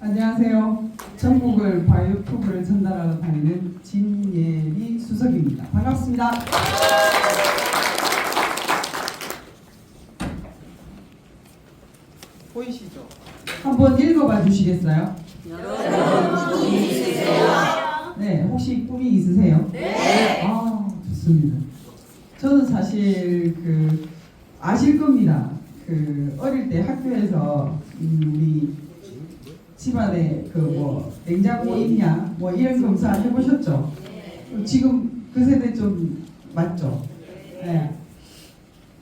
안녕하세요. 전국을 바이오큐브를 전달하러 다니는 진예리 수석입니다. 반갑습니다. 보이시죠? 한번 읽어봐 주시겠어요? 꿈이 있으세요? 네, 혹시 꿈이 있으세요? 네. 아, 좋습니다. 저는 사실 아실 겁니다. 어릴 때 학교에서 우리 집안에 냉장고 있냐 뭐 이런 검사 해보셨죠? 지금 그 세대 좀 맞죠? 네.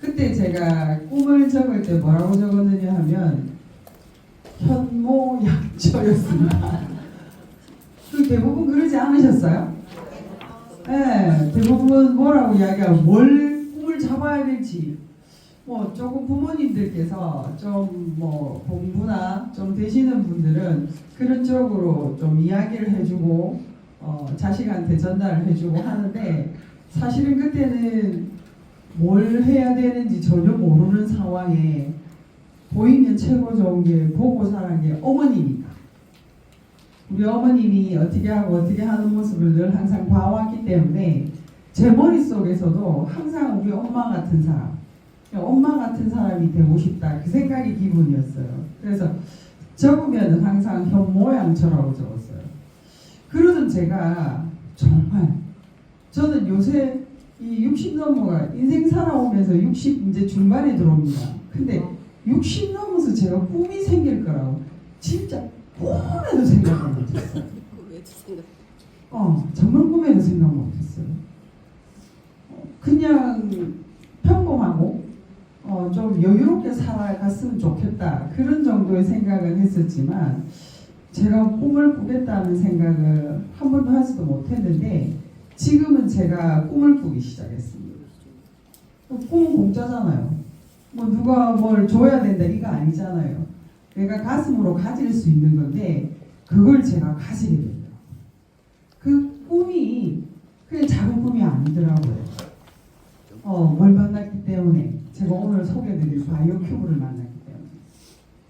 그때 제가 꿈을 적을 때 뭐라고 적었느냐 하면 현모양처였습니다. 대부분 그러지 않으셨어요? 네, 대부분 뭐라고 이야기하고 뭘 꿈을 잡아야 될지 조금 부모님들께서 좀 공부나 좀 되시는 분들은 그런 쪽으로 좀 이야기를 해주고 자식한테 전달을 해주고 하는데 사실은 그때는 뭘 해야 되는지 전혀 모르는 상황에 보이면 최고 좋은 게 보고 자란 게 어머니입니다. 우리 어머님이 어떻게 하고 어떻게 하는 모습을 늘 항상 봐왔기 때문에 제 머릿속에서도 항상 우리 엄마 같은 사람이 되고 싶다 그 생각이 기분이었어요. 그래서 적으면 항상 현모양처라고 적었어요. 그러던 제가 정말 저는 요새 이 60 넘어가 인생 살아오면서 60 이제 중반에 들어옵니다. 근데 60 넘어서 제가 꿈이 생길 거라고 진짜 꿈에도 생각을 못했어요. 정말 꿈에도 생각 못했어요. 그냥 평범하고 좀 여유롭게 살아갔으면 좋겠다 그런 정도의 생각을 했었지만 제가 꿈을 꾸겠다는 생각을 한 번도 하지도 못했는데 지금은 제가 꿈을 꾸기 시작했습니다. 꿈은 공짜잖아요. 누가 뭘 줘야 된다 이거 아니잖아요. 내가 가슴으로 가질 수 있는 건데 그걸 제가 가지게 돼요. 그 꿈이 그냥 작은 꿈이 아니더라고요. 뭘 만났기 때문에 제가 오늘 소개해드릴 바이오큐브를 만났기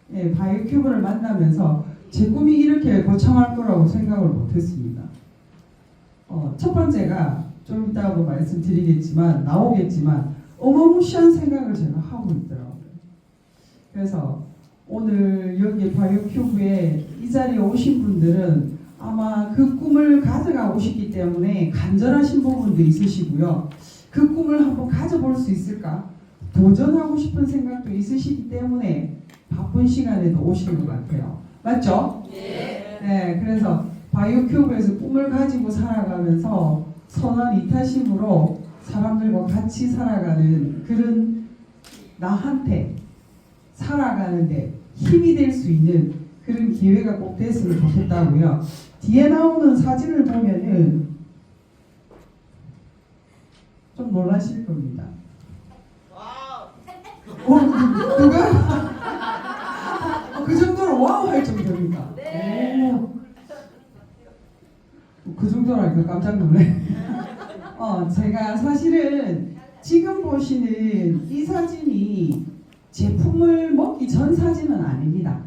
때문에 바이오큐브를 만나면서 제 꿈이 이렇게 거창할 거라고 생각을 못했습니다. 첫 번째가 좀 이따가 말씀드리겠지만 나오겠지만 어마무시한 생각을 제가 하고 있더라고요. 그래서 오늘 여기 바이오큐브에 이 자리에 오신 분들은 아마 그 꿈을 가져가고 싶기 때문에 간절하신 부분도 있으시고요. 그 꿈을 한번 가져볼 수 있을까? 도전하고 싶은 생각도 있으시기 때문에 바쁜 시간에도 오시는 것 같아요. 맞죠? 네, 그래서 바이오큐브에서 꿈을 가지고 살아가면서 선한 이타심으로 사람들과 같이 살아가는 그런 나한테 살아가는데 힘이 될 수 있는 그런 기회가 꼭 됐으면 좋겠다고요. 뒤에 나오는 사진을 보면은 좀 놀라실 겁니다. 누가? 그 정도로 와우 할 정도입니다. 네. 그 정도라니까 깜짝 놀래. 제가 사실은 지금 보시는 이 사진이 제품을 먹기 전 사진은 아닙니다.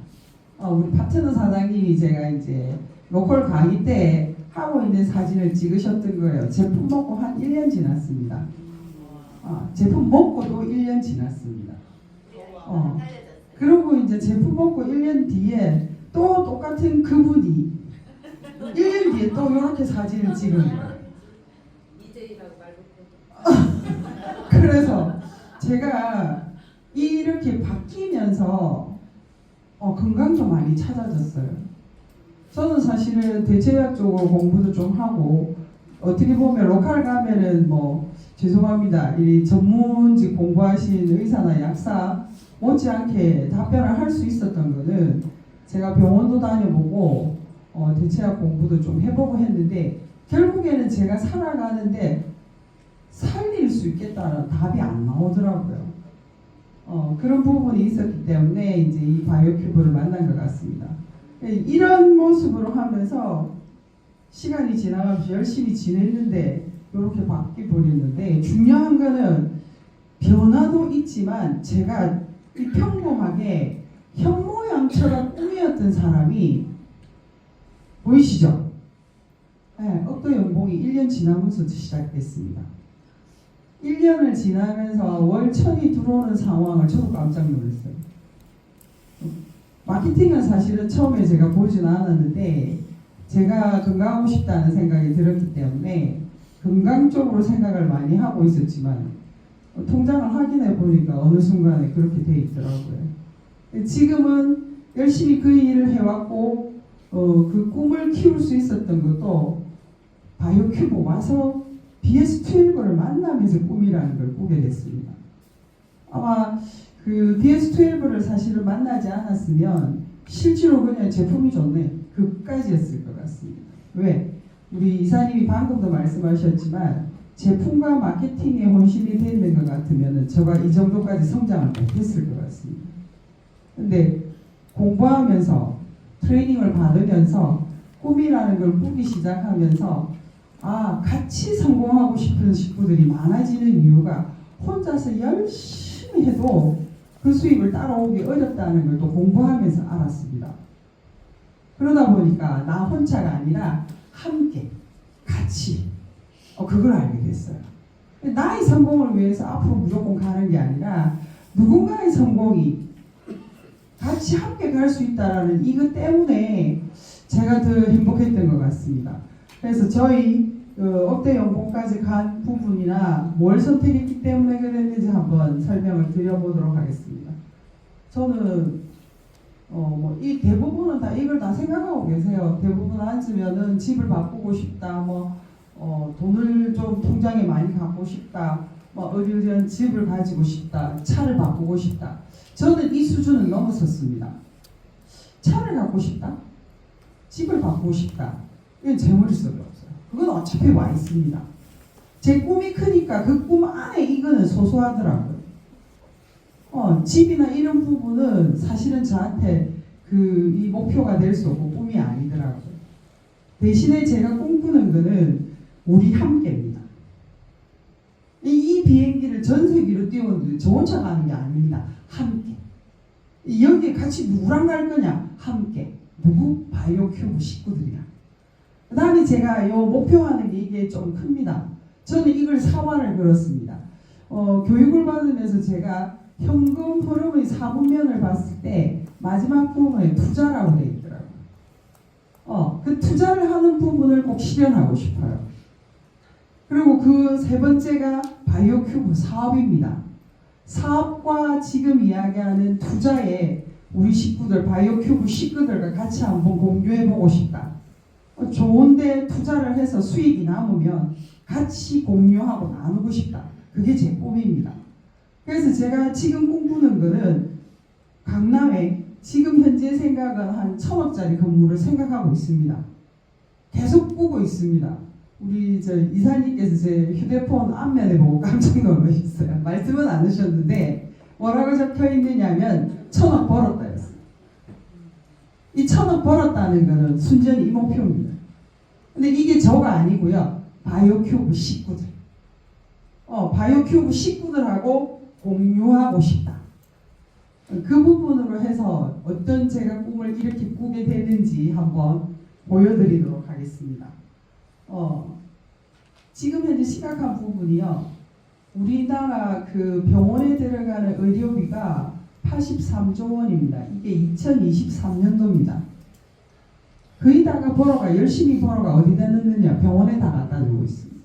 우리 파트너 사장님이 제가 이제 로컬 강의 때 하고 있는 사진을 찍으셨던 거예요. 제품 먹고 한 1년 지났습니다. 제품 먹고도 1년 지났습니다. 그리고 이제 제품 먹고 1년 뒤에 또 똑같은 그분이 1년 뒤에 또 이렇게 사진을 찍은 거예요. 그래서 제가 이렇게 바뀌면서 건강도 많이 찾아졌어요. 저는 사실은 대체의학 쪽으로 공부도 좀 하고 어떻게 보면 로컬 가면은 죄송합니다. 이 전문직 공부하신 의사나 약사 못지않게 답변을 할 수 있었던 거는 제가 병원도 다녀보고 대체학 공부도 좀 해보고 했는데 결국에는 제가 살아가는데 살릴 수 있겠다는 답이 안 나오더라고요. 그런 부분이 있었기 때문에 이제 이 바이오큐브를 만난 것 같습니다. 이런 모습으로 하면서 시간이 지나가면서 열심히 지냈는데 이렇게 바뀌어 버렸는데 중요한 거는 변화도 있지만 제가 평범하게 현모양처럼 꿈이었던 사람이 보이시죠? 네, 업도 연봉이 1년 지나면서 시작됐습니다. 1년을 지나면서 월 1000이 들어오는 상황을 저도 깜짝 놀랐어요. 마케팅은 사실은 처음에 제가 보지는 않았는데 제가 건강하고 싶다는 생각이 들었기 때문에 건강 쪽으로 생각을 많이 하고 있었지만 통장을 확인해 보니까 어느 순간에 그렇게 돼 있더라고요. 지금은 열심히 그 일을 해왔고 그 꿈을 키울 수 있었던 것도 바이오큐브 와서 DS12를 만나면서 꿈이라는 걸 꾸게 됐습니다. 아마 그 DS12를 사실은 만나지 않았으면 실제로 그냥 제품이 좋네 그까지였을 것 같습니다. 왜? 우리 이사님이 방금도 말씀하셨지만 제품과 마케팅에 혼신이 되는 것 같으면 저가 이 정도까지 성장을 못했을 것 같습니다. 근데 공부하면서 트레이닝을 받으면서 꿈이라는 걸 꾸기 시작하면서 같이 성공하고 싶은 식구들이 많아지는 이유가 혼자서 열심히 해도 그 수입을 따라오기 어렵다는 걸 또 공부하면서 알았습니다. 그러다 보니까 나 혼자가 아니라 함께 같이 그걸 알게 됐어요. 나의 성공을 위해서 앞으로 무조건 가는 게 아니라 누군가의 성공이 같이 함께 갈 수 있다라는 이것 때문에 제가 더 행복했던 것 같습니다. 그래서 저희 업대 연봉까지 간 부분이나 뭘 선택했기 때문에 그랬는지 한번 설명을 드려보도록 하겠습니다. 저는 이 대부분은 다 이걸 다 생각하고 계세요. 대부분 앉으면은 집을 바꾸고 싶다, 돈을 좀 통장에 많이 갖고 싶다, 어디어디한 집을 가지고 싶다, 차를 바꾸고 싶다. 저는 이 수준을 넘어섰습니다. 차를 갖고 싶다, 집을 바꾸고 싶다. 이건 제 머릿속에 없어요. 그건 어차피 와 있습니다. 제 꿈이 크니까 그 꿈 안에 이거는 소소하더라고요. 집이나 이런 부분은 사실은 저한테 이 목표가 될 수 없고 꿈이 아니더라고요. 대신에 제가 꿈꾸는 거는 우리 함께입니다. 이 비행기를 전세기로 띄우는데 저 혼자 가는 게 아닙니다. 함께. 여기에 같이 누구랑 갈 거냐? 함께. 누구? 바이오큐브 식구들이랑. 그 다음에 제가 목표하는 게 이게 좀 큽니다. 저는 이걸 사활을 걸었습니다. 교육을 받으면서 제가 현금 흐름의 4분면을 봤을 때 마지막 부분에 투자라고 되어 있더라고요. 그 투자를 하는 부분을 꼭 실현하고 싶어요. 그리고 그 세 번째가 바이오큐브 사업입니다. 사업과 지금 이야기하는 투자에 우리 식구들, 바이오큐브 식구들과 같이 한번 공유해보고 싶다. 좋은데 투자를 해서 수익이 남으면 같이 공유하고 나누고 싶다. 그게 제 꿈입니다. 그래서 제가 지금 꿈꾸는 거는 강남에 지금 현재 생각은 한 1000억짜리 건물을 생각하고 있습니다. 계속 꾸고 있습니다. 우리 이사님께서 제 휴대폰 앞면에 보고 깜짝 놀라셨어요. 말씀은 안 하셨는데 뭐라고 적혀 있느냐면 1000억 벌었다였어요. 이 1000억 벌었다는 거는 순전히 이 목표입니다. 근데 이게 저가 아니고요. 바이오큐브 식구들. 바이오큐브 식구들하고 공유하고 싶다. 그 부분으로 해서 어떤 제가 꿈을 이렇게 꾸게 되는지 한번 보여드리도록 하겠습니다. 지금 현재 시각한 부분이요. 우리나라 그 병원에 들어가는 의료비가 83조 원입니다. 이게 2023년도입니다. 거기다가 열심히 벌어가 어디다 넣느냐? 병원에다 갖다 주고 있습니다.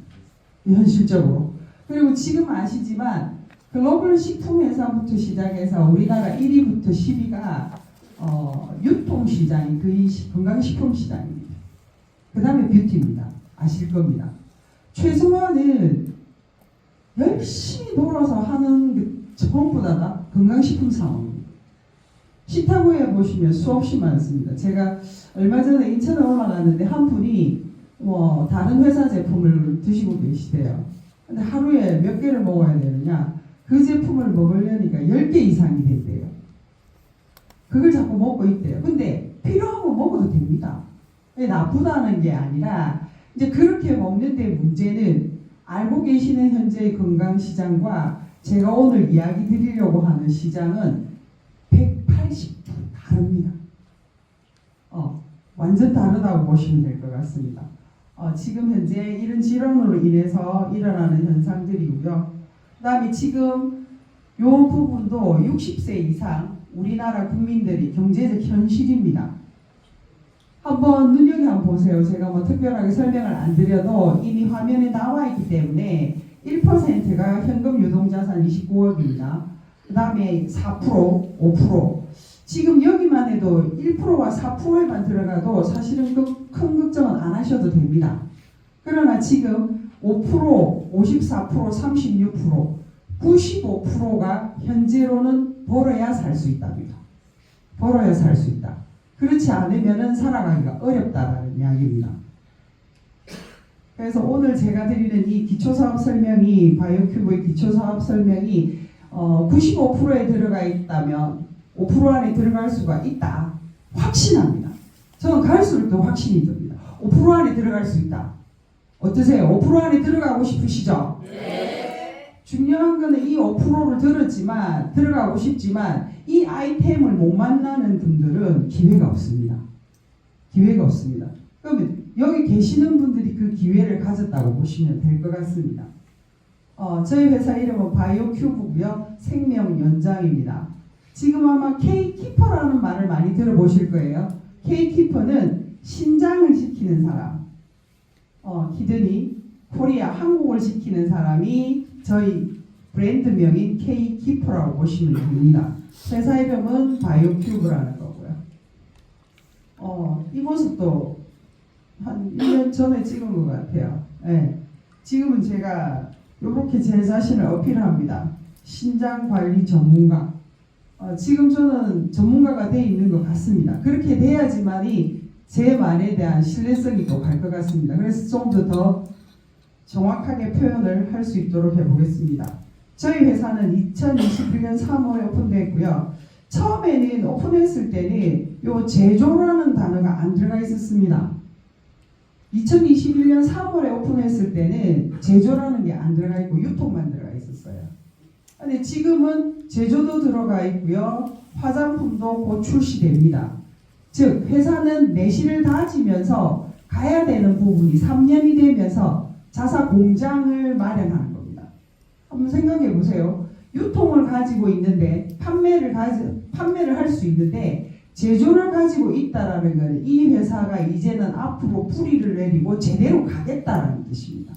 현실적으로. 그리고 지금 아시지만 글로벌 식품회사부터 시작해서 우리나라 1위부터 10위가 유통시장이 거의 건강식품시장입니다. 그 다음에 뷰티입니다. 아실 겁니다. 최소한은 열심히 돌아서 하는 게 전부 다 건강식품 사업입니다. 시타고에 보시면 수없이 많습니다. 제가 얼마 전에 인천에 올라갔는데 한 분이 다른 회사 제품을 드시고 계시대요. 근데 하루에 몇 개를 먹어야 되느냐? 그 제품을 먹으려니까 10개 이상이 된대요. 그걸 자꾸 먹고 있대요. 근데 필요하면 먹어도 됩니다. 나쁘다는 게 아니라 이제 그렇게 먹는데 문제는 알고 계시는 현재의 건강시장과 제가 오늘 이야기 드리려고 하는 시장은 180도 다릅니다. 완전 다르다고 보시면 될 것 같습니다. 지금 현재 이런 질환으로 인해서 일어나는 현상들이고요. 그 다음에 지금 이 부분도 60세 이상 우리나라 국민들이 경제적 현실입니다. 한번 한번 보세요. 제가 뭐 특별하게 설명을 안 드려도 이미 화면에 나와 있기 때문에 1%가 현금 유동자산 29억입니다. 그 다음에 4%, 5%. 지금 여기만 해도 1%와 4%에만 들어가도 사실은 큰 걱정은 안 하셔도 됩니다. 그러나 지금 5%, 54%, 36%, 95%가 현재로는 벌어야 살 수 있답니다. 벌어야 살 수 있다. 그렇지 않으면 살아가기가 어렵다라는 이야기입니다. 그래서 오늘 제가 드리는 이 기초사업 설명이 바이오큐브의 기초사업 설명이 95%에 들어가 있다면 5% 안에 들어갈 수가 있다. 확신합니다. 저는 갈수록 더 확신이 듭니다. 5% 안에 들어갈 수 있다. 어떠세요? 5% 안에 들어가고 싶으시죠? 네. 중요한 거는 이 5%를 들었지만 들어가고 싶지만 이 아이템을 못 만나는 분들은 기회가 없습니다. 기회가 없습니다. 그러면 여기 계시는 분들이 그 기회를 가졌다고 보시면 될 것 같습니다. 저희 회사 이름은 바이오큐브고요. 생명 연장입니다. 지금 아마 K키퍼라는 말을 많이 들어보실 거예요. K키퍼는 신장을 지키는 사람. 키드니, 코리아, 한국을 지키는 사람이 저희 브랜드명인 K키퍼라고 보시면 됩니다. 회사 이름은 바이오큐브라는 거고요. 이 모습도 한 1년 전에 찍은 것 같아요. 네. 지금은 제가 이렇게 제 자신을 어필합니다. 신장관리 전문가. 지금 저는 전문가가 돼 있는 것 같습니다. 그렇게 돼야지만이 제 말에 대한 신뢰성이 또 갈 것 같습니다. 그래서 좀 더 정확하게 표현을 할 수 있도록 해보겠습니다. 저희 회사는 2021년 3월에 오픈됐고요. 처음에는 오픈했을 때는 요 제조라는 단어가 안 들어가 있었습니다. 2021년 3월에 오픈했을 때는 제조라는 게 안 들어가 있고 유통만 들어가 있었어요. 근데 지금은 제조도 들어가 있고요. 화장품도 곧 출시됩니다. 즉 회사는 내실을 다지면서 가야 되는 부분이 3년이 되면서 자사 공장을 마련하는 겁니다. 한번 생각해 보세요. 유통을 가지고 있는데 판매를 할 수 있는데 제조를 가지고 있다라는 것은 이 회사가 이제는 앞으로 뿌리를 내리고 제대로 가겠다라는 뜻입니다.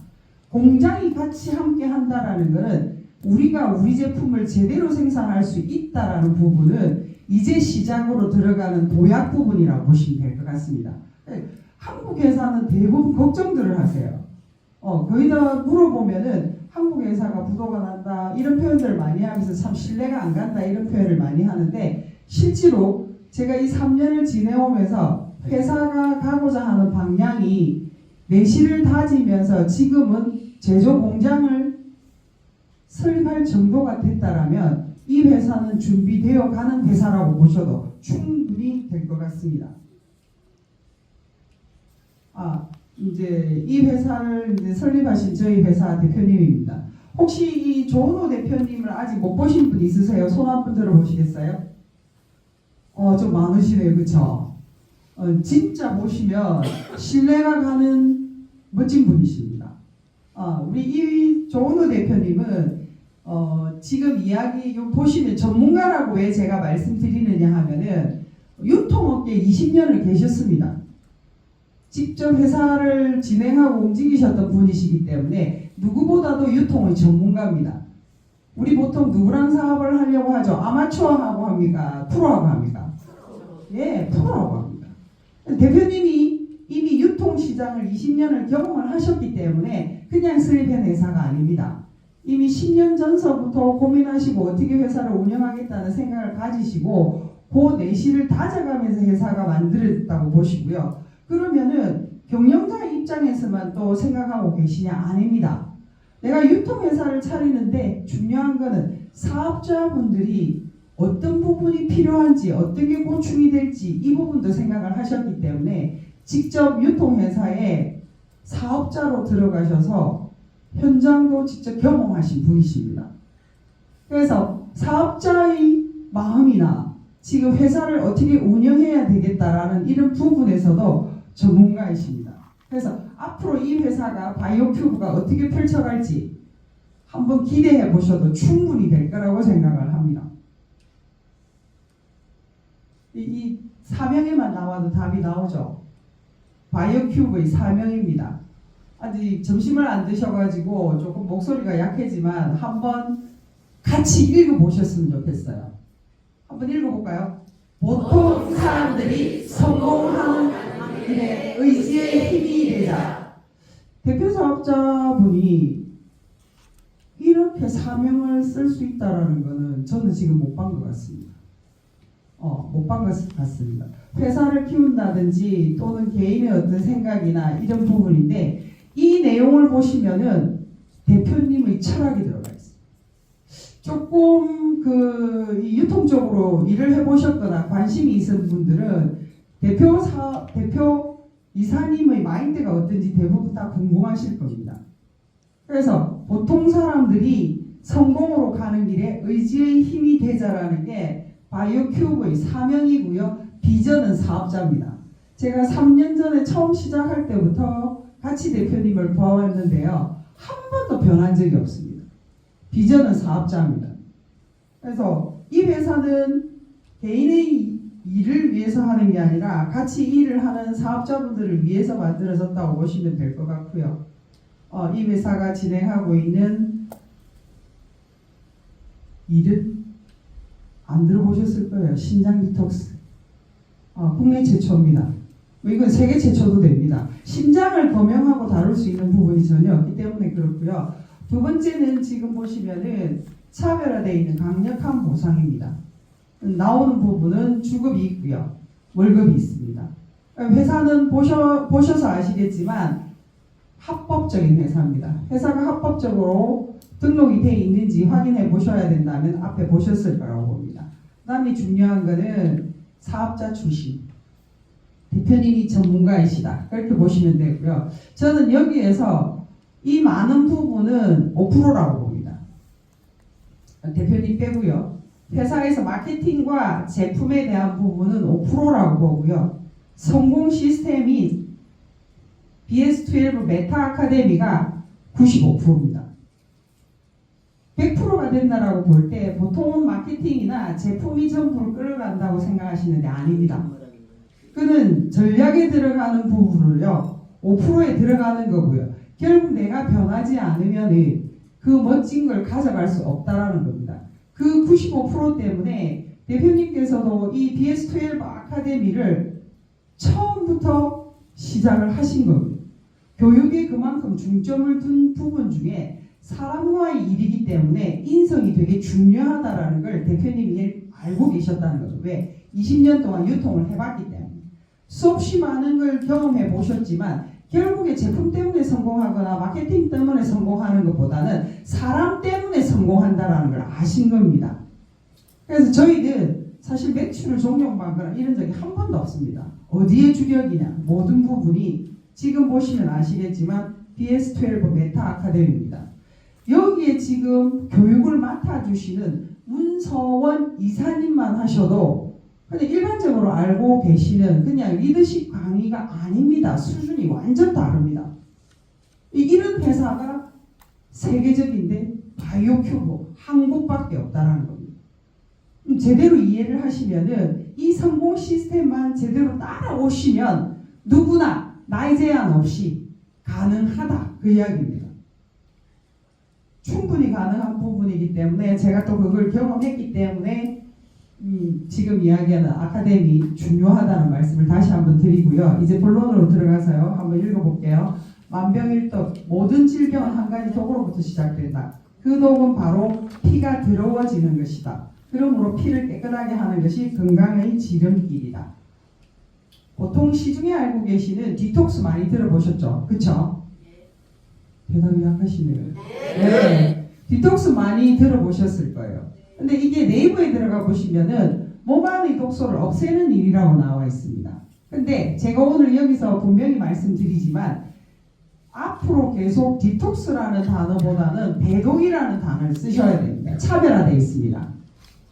공장이 같이 함께 한다라는 것은 우리가 우리 제품을 제대로 생산할 수 있다라는 부분은 이제 시장으로 들어가는 도약 부분이라고 보시면 될 것 같습니다. 한국 회사는 대부분 걱정들을 하세요. 거기다 물어보면은 한국 회사가 부도가 난다 이런 표현들을 많이 하면서 참 신뢰가 안 간다 이런 표현을 많이 하는데 실제로 제가 이 3년을 지내오면서 회사가 가고자 하는 방향이 내실을 다지면서 지금은 제조 공장을 설립할 정도가 됐다라면 이 회사는 준비되어 가는 회사라고 보셔도 충분히 될 것 같습니다. 이제 이 회사를 이제 설립하신 저희 회사 대표님입니다. 혹시 이 조은호 대표님을 아직 못 보신 분 있으세요? 손 한번 들어보시겠어요? 좀 많으시네요, 그쵸? 진짜 보시면 신뢰가 가는 멋진 분이십니다. 우리 이 조은호 대표님은 지금 이야기 보시면 전문가라고 왜 제가 말씀드리느냐 하면은 유통업계에 20년을 계셨습니다. 직접 회사를 진행하고 움직이셨던 분이시기 때문에 누구보다도 유통의 전문가입니다. 우리 보통 누구랑 사업을 하려고 하죠? 아마추어하고 합니까? 프로하고 합니까? 예, 프로하고 합니다. 대표님이 이미 유통시장을 20년을 경험을 하셨기 때문에 그냥 설립한 회사가 아닙니다. 이미 10년 전서부터 고민하시고 어떻게 회사를 운영하겠다는 생각을 가지시고 그 내실을 다져가면서 회사가 만들었다고 보시고요. 그러면은 경영자의 입장에서만 또 생각하고 계시냐? 아닙니다. 내가 유통회사를 차리는데 중요한 거는 사업자분들이 어떤 부분이 필요한지 어떤 게 보충이 될지 이 부분도 생각을 하셨기 때문에 직접 유통회사에 사업자로 들어가셔서 현장도 직접 경험하신 분이십니다. 그래서 사업자의 마음이나 지금 회사를 어떻게 운영해야 되겠다라는 이런 부분에서도 전문가이십니다. 그래서 앞으로 이 회사가 바이오큐브가 어떻게 펼쳐갈지 한번 기대해 보셔도 충분히 될 거라고 생각을 합니다. 이 사명에만 나와도 답이 나오죠. 바이오큐브의 사명입니다. 아직 점심을 안 드셔가지고 조금 목소리가 약해지만 한번 같이 읽어보셨으면 좋겠어요. 한번 읽어볼까요? 보통 사람들이 성공하는 일에 의지의 힘이 되자. 대표 사업자분이 이렇게 사명을 쓸 수 있다라는 거는 저는 지금 못 본 것 같습니다. 못 본 것 같습니다. 회사를 키운다든지 또는 개인의 어떤 생각이나 이런 부분인데 이 내용을 보시면은 대표님의 철학이 들어가 있어요. 조금 그 유통적으로 일을 해보셨거나 관심이 있는 분들은 대표 이사님의 마인드가 어떤지 대부분 다 궁금하실 겁니다. 그래서 보통 사람들이 성공으로 가는 길에 의지의 힘이 되자라는 게 바이오큐브의 사명이고요. 비전은 사업자입니다. 제가 3년 전에 처음 시작할 때부터 같이 대표님을 보아왔는데요. 한 번도 변한 적이 없습니다. 비전은 사업자입니다. 그래서 이 회사는 개인의 일을 위해서 하는 게 아니라 같이 일을 하는 사업자분들을 위해서 만들어졌다고 보시면 될 것 같고요. 이 회사가 진행하고 있는 일은 안 들어보셨을 거예요. 신장 디톡스. 국내 최초입니다. 이건 세계 최초도 됩니다. 심장을 검역하고 다룰 수 있는 부분이 전혀 없기 때문에 그렇고요. 두 번째는 지금 보시면은 차별화되어 있는 강력한 보상입니다. 나오는 부분은 주급이 있고요. 월급이 있습니다. 회사는 보셔서 아시겠지만 합법적인 회사입니다. 회사가 합법적으로 등록이 되어 있는지 확인해 보셔야 된다면 앞에 보셨을 거라고 봅니다. 그 다음에 중요한 거는 사업자 출신. 대표님이 전문가이시다. 그렇게 보시면 되고요. 저는 여기에서 이 많은 부분은 5%라고 봅니다. 대표님 빼고요. 회사에서 마케팅과 제품에 대한 부분은 5%라고 보고요. 성공 시스템이 BS12 메타 아카데미가 95%입니다. 100%가 된다라고 볼 때 보통은 마케팅이나 제품이 전부를 끌어간다고 생각하시는데 아닙니다. 그는 전략에 들어가는 부분을요 5%에 들어가는 거고요. 결국 내가 변하지 않으면 그 멋진 걸 가져갈 수 없다라는 겁니다. 그 95% 때문에 대표님께서도 이 BS12 아카데미를 처음부터 시작을 하신 겁니다. 교육에 그만큼 중점을 둔 부분 중에 사람과의 일이기 때문에 인성이 되게 중요하다라는 걸 대표님이 알고 계셨다는 거죠. 왜? 20년 동안 유통을 해봤기 때문에. 수없이 많은 걸 경험해 보셨지만 결국에 제품 때문에 성공하거나 마케팅 때문에 성공하는 것보다는 사람 때문에 성공한다라는 걸 아신 겁니다. 그래서 저희는 사실 매출을 종용받거나 이런 적이 한 번도 없습니다. 어디에 주력이냐? 모든 부분이 지금 보시면 아시겠지만 BS12 메타 아카데미입니다. 여기에 지금 교육을 맡아주시는 문서원 이사님만 하셔도 근데 일반적으로 알고 계시는 그냥 리더십 강의가 아닙니다. 수준이 완전 다릅니다. 이런 회사가 세계적인데 바이오큐브 한국밖에 없다는 겁니다. 제대로 이해를 하시면은 이 성공 시스템만 제대로 따라오시면 누구나 나이 제한 없이 가능하다 그 이야기입니다. 충분히 가능한 부분이기 때문에 제가 또 그걸 경험했기 때문에 지금 이야기하는 아카데미 중요하다는 말씀을 다시 한번 드리고요. 이제 본론으로 들어가서요. 한번 읽어볼게요. 만병일독 모든 질병은 한 가지 독으로부터 시작된다. 그 독은 바로 피가 더러워지는 것이다. 그러므로 피를 깨끗하게 하는 것이 건강의 지름길이다. 보통 시중에 알고 계시는 디톡스 많이 들어보셨죠? 그쵸? 대답이 약하시네요. 네. 디톡스 많이 들어보셨을 거예요. 근데 이게 네이버에 들어가 보시면은 몸 안의 독소를 없애는 일이라고 나와 있습니다. 근데 제가 오늘 여기서 분명히 말씀드리지만 앞으로 계속 디톡스라는 단어보다는 배독이라는 단어를 쓰셔야 됩니다. 차별화되어 있습니다.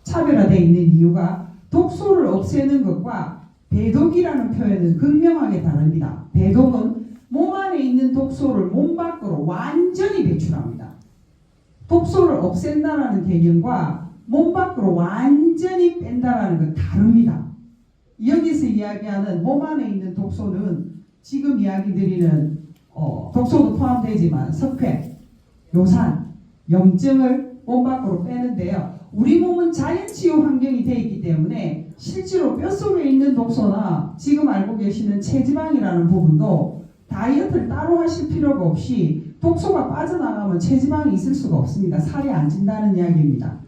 차별화되어 있는 이유가 독소를 없애는 것과 배독이라는 표현은 극명하게 다릅니다. 배독은 몸 안에 있는 독소를 몸 밖으로 완전히 배출합니다. 독소를 없앤다라는 개념과 몸 밖으로 완전히 뺀다라는 건 다릅니다. 여기서 이야기하는 몸 안에 있는 독소는 지금 이야기 드리는 독소도 포함되지만 석회, 요산, 염증을 몸 밖으로 빼는데요. 우리 몸은 자연치유 환경이 되어 있기 때문에 실제로 뼛속에 있는 독소나 지금 알고 계시는 체지방이라는 부분도 다이어트를 따로 하실 필요가 없이 독소가 빠져나가면 체지방이 있을 수가 없습니다. 살이 안 찐다는 이야기입니다.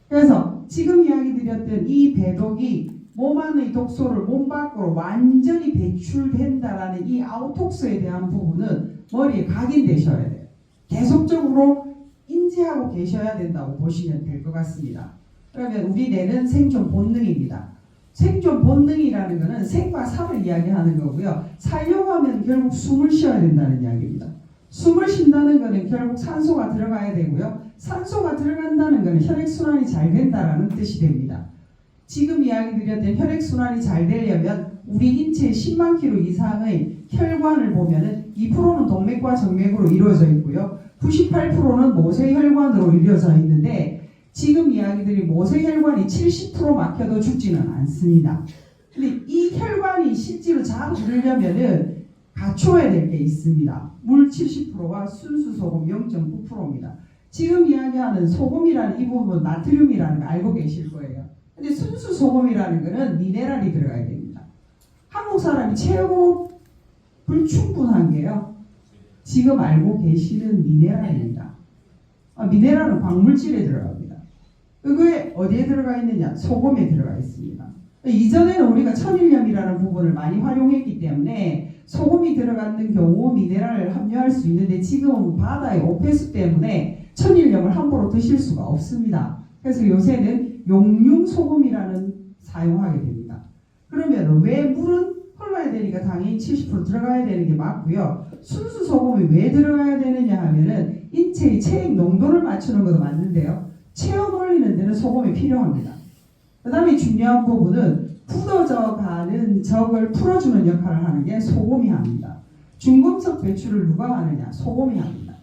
그래서 지금 이야기 드렸던 이 배독이 몸 안의 독소를 몸 밖으로 완전히 배출된다라는 이 아우톡스에 대한 부분은 머리에 각인되셔야 돼요. 계속적으로 인지하고 계셔야 된다고 보시면 될 것 같습니다. 그러면 우리 뇌는 생존 본능입니다. 생존 본능이라는 것은 생과 사를 이야기하는 거고요. 살려고 하면 결국 숨을 쉬어야 된다는 이야기입니다. 숨을 쉰다는 것은 결국 산소가 들어가야 되고요. 산소가 들어간다는 것은 혈액순환이 잘 된다는 뜻이 됩니다. 지금 이야기 드렸던 혈액순환이 잘 되려면 우리 인체의 10만 킬로 이상의 혈관을 보면은 2%는 동맥과 정맥으로 이루어져 있고요. 98%는 모세혈관으로 이루어져 있는데 지금 이야기드린 모세혈관이 70% 막혀도 죽지는 않습니다. 근데 이 혈관이 실제로 잘 흐르려면은 갖춰야 될 게 있습니다. 물 70%와 순수소금 0.9%입니다. 지금 이야기하는 소금이라는 이 부분은 나트륨이라는 거 알고 계실 거예요. 근데 순수소금이라는 거는 미네랄이 들어가야 됩니다. 한국 사람이 최고 불충분한 게요. 지금 알고 계시는 미네랄입니다. 미네랄은 광물질에 들어갑니다. 그게 어디에 들어가 있느냐? 소금에 들어가 있습니다. 이전에는 우리가 천일염이라는 부분을 많이 활용했기 때문에 소금이 들어가는 경우 미네랄을 함유할 수 있는데 지금은 바다의 오폐수 때문에 천일염을 함부로 드실 수가 없습니다. 그래서 요새는 용융소금이라는 사용하게 됩니다. 그러면 왜 물은 흘러야 되니까 당연히 70% 들어가야 되는 게 맞고요. 순수소금이 왜 들어가야 되느냐 하면은 인체의 체액 농도를 맞추는 것도 맞는데요. 체온 올리는 데는 소금이 필요합니다. 그 다음에 중요한 부분은 굳어져 가는 적을 풀어주는 역할을 하는 게 소금이 합니다. 중금속 배출을 누가 하느냐? 소금이 합니다.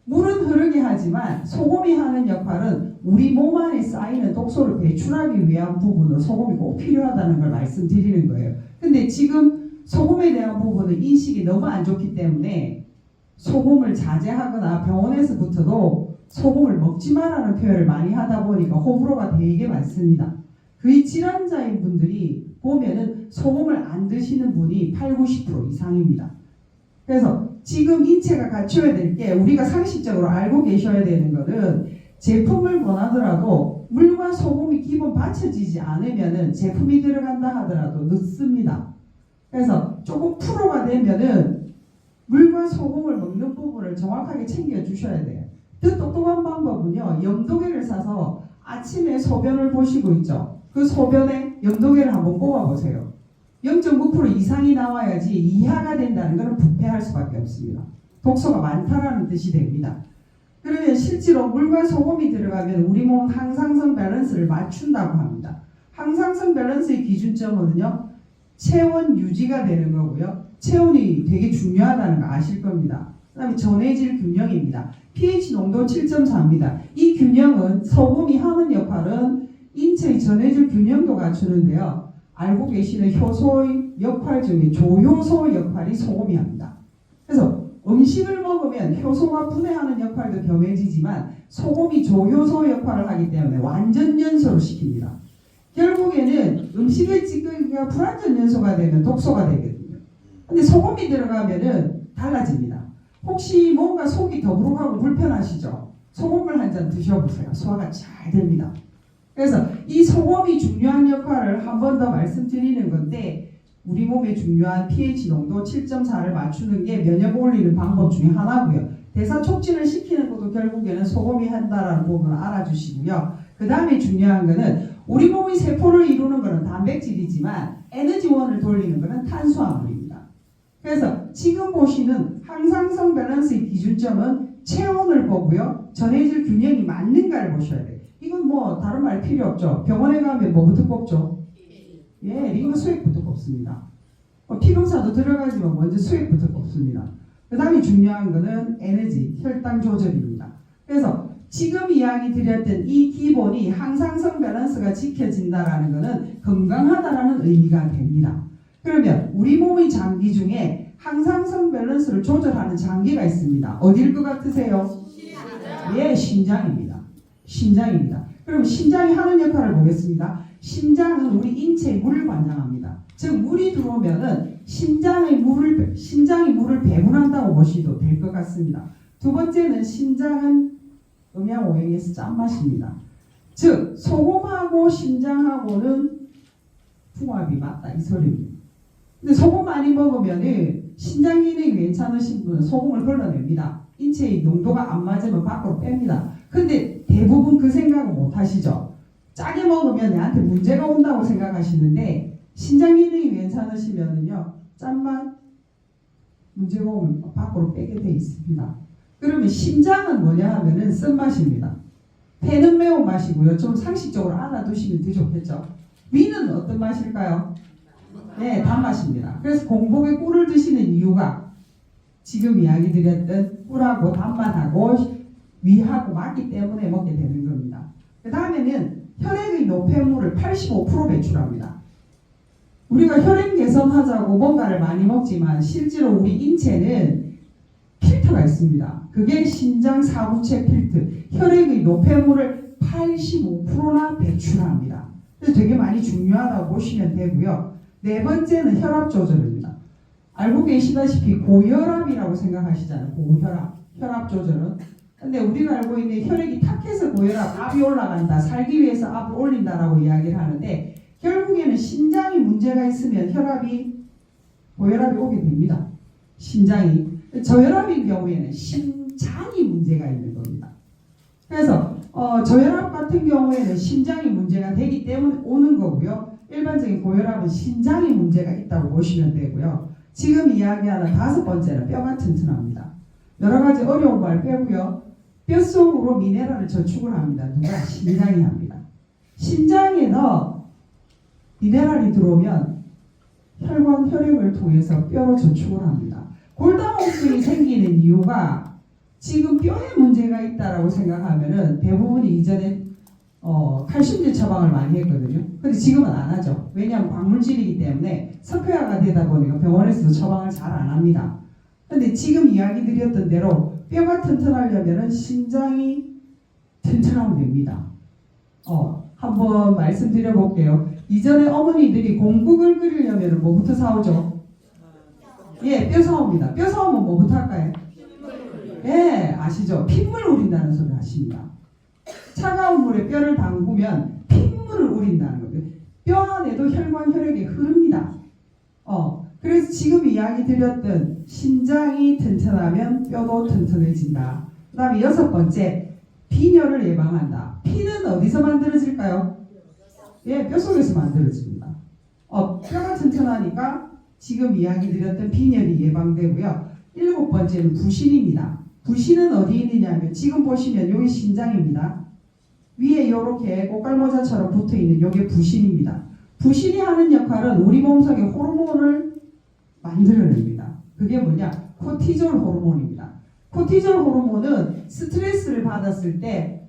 물은 흐르게 하지만 소금이 하는 역할은 우리 몸 안에 쌓이는 독소를 배출하기 위한 부분으로 소금이 꼭 필요하다는 걸 말씀드리는 거예요. 근데 지금 소금에 대한 부분은 인식이 너무 안 좋기 때문에 소금을 자제하거나 병원에서부터도 소금을 먹지 말라는 표현을 많이 하다 보니까 호불호가 되게 많습니다. 거의 질환자인 분들이 보면은 소금을 안 드시는 분이 80-90% 이상입니다. 그래서 지금 인체가 갖춰야 될 게 우리가 상식적으로 알고 계셔야 되는 거는 제품을 권하더라도 물과 소금이 기본 받쳐지지 않으면은 제품이 들어간다 하더라도 늦습니다. 그래서 조금 프로가 되면은 물과 소금을 먹는 부분을 정확하게 챙겨 주셔야 돼요. 더 똑똑한 방법은요. 염도계를 사서 아침에 소변을 보시고 있죠. 그 소변에 염도계를 한번 뽑아보세요. 0.9% 이상이 나와야지 이하가 된다는 것은 부패할 수밖에 없습니다. 독소가 많다라는 뜻이 됩니다. 그러면 실제로 물과 소금이 들어가면 우리 몸 항상성 밸런스를 맞춘다고 합니다. 항상성 밸런스의 기준점은요. 체온 유지가 되는 거고요. 체온이 되게 중요하다는 거 아실 겁니다. 그 다음에 전해질 균형입니다. pH 농도 7.4입니다. 이 균형은 소금이 하는 역할은 인체의 전해질 균형도 갖추는데요. 알고 계시는 효소의 역할 중에 조효소 역할이 소금이 합니다. 그래서 음식을 먹으면 효소가 분해하는 역할도 겸해지지만 소금이 조효소 역할을 하기 때문에 완전 연소를 시킵니다. 결국에는 음식의 찌꺼기가 불완전 연소가 되면 독소가 되거든요. 근데 소금이 들어가면은 달라집니다. 혹시 뭔가 속이 더부룩하고 불편하시죠? 소금물 한 잔 드셔보세요. 소화가 잘 됩니다. 그래서 이 소금이 중요한 역할을 한 번 더 말씀드리는 건데 우리 몸에 중요한 pH 농도 7.4를 맞추는 게 면역을 올리는 방법 중에 하나고요. 대사 촉진을 시키는 것도 결국에는 소금이 한다라는 부분을 알아주시고요. 그 다음에 중요한 거는 우리 몸의 세포를 이루는 것은 단백질이지만 에너지원을 돌리는 것은 탄수화물입니다. 그래서 지금 보시는 항상성 밸런스의 기준점은 체온을 보고요. 전해질 균형이 맞는가를 보셔야 돼요. 이건 뭐 다른 말 필요 없죠. 병원에 가면 뭐부터 뽑죠? 예, 링거 수액부터 꼽습니다. 피검사도 들어가지만 먼저 수액부터 꼽습니다. 그 다음에 중요한 거는 에너지, 혈당 조절입니다. 그래서 지금 이야기 드렸던 이 기본이 항상성 밸런스가 지켜진다라는 것은 건강하다라는 의미가 됩니다. 그러면 우리 몸의 장기 중에 항상성 밸런스를 조절하는 장기가 있습니다. 어딜 것 같으세요? 예, 심장입니다. 심장입니다. 그럼 심장이 하는 역할을 보겠습니다. 심장은 우리 인체에 물을 관장합니다. 즉 물이 들어오면은 심장이 물을 배분한다고 보셔도 될 것 같습니다. 두 번째는 심장은 음양오행에서 짠맛입니다. 즉 소금하고 심장하고는 궁합이 맞다 이 소리입니다. 근데 소금 많이 먹으면은 신장 기능이 괜찮으신 분은 소금을 걸러냅니다. 인체의 농도가 안 맞으면 밖으로 뺍니다. 근데 대부분 그 생각은 못 하시죠. 짜게 먹으면 내한테 문제가 온다고 생각하시는데 신장 기능이 괜찮으시면은요 짠맛 문제가 오면 밖으로 빼게 돼 있습니다. 그러면 심장은 뭐냐 하면은 쓴맛입니다. 배는 매운맛이고요. 좀 상식적으로 알아두시면 더 좋겠죠. 위는 어떤 맛일까요? 네, 단맛입니다. 그래서 공복에 꿀을 드시는 이유가 지금 이야기 드렸던 꿀하고 단맛하고 위하고 맞기 때문에 먹게 되는 겁니다. 그 다음에는 혈액의 노폐물을 85% 배출합니다. 우리가 혈액 개선하자고 뭔가를 많이 먹지만 실제로 우리 인체는 필터가 있습니다. 그게 심장 사부체 필터, 혈액의 노폐물을 85%나 배출합니다. 그래서 되게 많이 중요하다고 보시면 되고요. 네 번째는 혈압 조절입니다. 알고 계시다시피 고혈압이라고 생각하시잖아요. 고혈압, 혈압 조절은. 근데 우리가 알고 있는 혈액이 탁해서 고혈압, 압이 올라간다, 살기 위해서 압을 올린다라고 이야기를 하는데 결국에는 심장이 문제가 있으면 고혈압이 오게 됩니다. 심장이. 저혈압인 경우에는 심장이 문제가 있는 겁니다. 그래서 저혈압 같은 경우에는 심장이 문제가 되기 때문에 오는 거고요. 일반적인 고혈압은 심장이 문제가 있다고 보시면 되고요. 지금 이야기하는 다섯 번째는 뼈가 튼튼합니다. 여러 가지 어려운 말 빼고요. 뼛속으로 미네랄을 저축을 합니다. 누가? 심장이 합니다. 심장에는 미네랄이 들어오면 혈관, 혈액을 통해서 뼈로 저축을 합니다. 골다공증이 생기는 이유가 지금 뼈에 문제가 있다라고 생각하면은 대부분이 이전에 칼슘제 처방을 많이 했거든요. 근데 지금은 안 하죠. 왜냐하면 광물질이기 때문에 석회화가 되다 보니까 병원에서도 처방을 잘 안 합니다. 근데 지금 이야기 드렸던 대로 뼈가 튼튼하려면은 심장이 튼튼하면 됩니다. 한번 말씀드려 볼게요. 이전에 어머니들이 공국을 끓이려면 뭐부터 사오죠? 예, 뼈 사옵니다. 뼈 사오면 뭐부터 할까요? 예, 아시죠? 핏물 우린다는 소리 아십니다. 차가운 물에 뼈를 담그면 핏물을 우린다는 거예요. 뼈 안에도 혈관, 혈액이 흐릅니다. 그래서 지금 이야기 드렸던 심장이 튼튼하면 뼈도 튼튼해진다. 그 다음에 여섯 번째, 빈혈을 예방한다. 피는 어디서 만들어질까요? 예, 뼛속에서 만들어집니다. 뼈가 튼튼하니까 지금 이야기 드렸던 빈혈이 예방되고요. 일곱 번째는 부신입니다. 부신은 어디 있느냐 하면 지금 보시면 여기 심장입니다. 위에 이렇게 꽃갈모자처럼 붙어있는 이게 부신입니다. 부신이 하는 역할은 우리 몸속에 호르몬을 만들어냅니다. 그게 뭐냐? 코티졸 호르몬입니다. 코티졸 호르몬은 스트레스를 받았을 때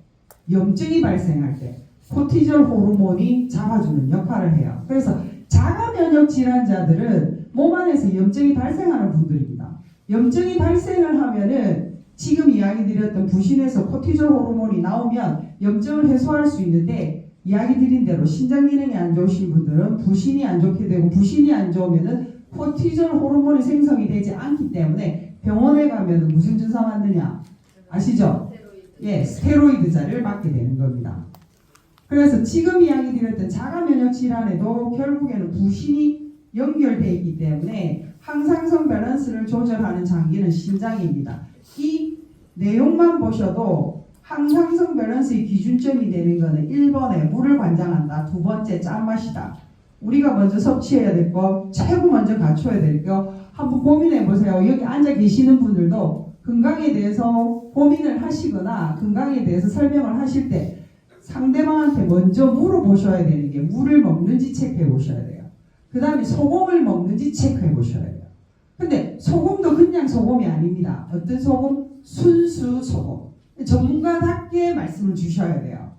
염증이 발생할 때 코티졸 호르몬이 잡아주는 역할을 해요. 그래서 자가 면역 질환자들은 몸 안에서 염증이 발생하는 분들입니다. 염증이 발생을 하면은 지금 이야기 드렸던 부신에서 코티졸 호르몬이 나오면 염증을 해소할 수 있는데 이야기 드린 대로 신장 기능이 안 좋으신 분들은 부신이 안 좋게 되고 부신이 안 좋으면은 코티졸 호르몬이 생성이 되지 않기 때문에 병원에 가면은 무슨 주사 맞느냐 아시죠? 예, 스테로이드제를 맞게 되는 겁니다. 그래서 지금 이야기 드렸던 자가 면역 질환에도 결국에는 부신이 연결되어 있기 때문에 항상성 밸런스를 조절하는 장기는 심장입니다. 이 내용만 보셔도 항상성 밸런스의 기준점이 되는 것은 1번에 물을 관장한다. 두 번째 짠맛이다. 우리가 먼저 섭취해야 될 거, 최고 먼저 갖춰야 될 거 한번 고민해 보세요. 여기 앉아 계시는 분들도 건강에 대해서 고민을 하시거나 건강에 대해서 설명을 하실 때 상대방한테 먼저 물어보셔야 되는 게 물을 먹는지 체크해 보셔야 돼요. 그 다음에 소금을 먹는지 체크해 보셔야 돼요. 근데 소금도 그냥 소금이 아닙니다. 어떤 소금? 순수 소금. 전문가답게 말씀을 주셔야 돼요.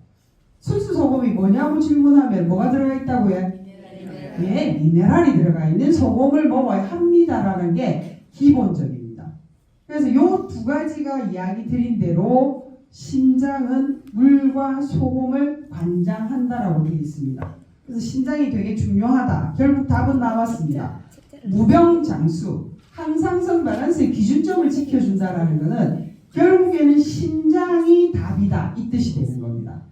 순수 소금이 뭐냐고 질문하면 뭐가 들어가 있다고요? 예, 미네랄이 들어가 있는 소금을 먹어야 합니다라는 게 기본적입니다. 그래서 요 두 가지가 이야기 드린 대로 신장은 물과 소금을 관장한다라고 되어 있습니다. 그래서 신장이 되게 중요하다. 결국 답은 나왔습니다. 무병장수, 항상성 밸런스의 기준점을 지켜준다라는 것은 결국에는 신장이 답이다 이 뜻이 되는 겁니다.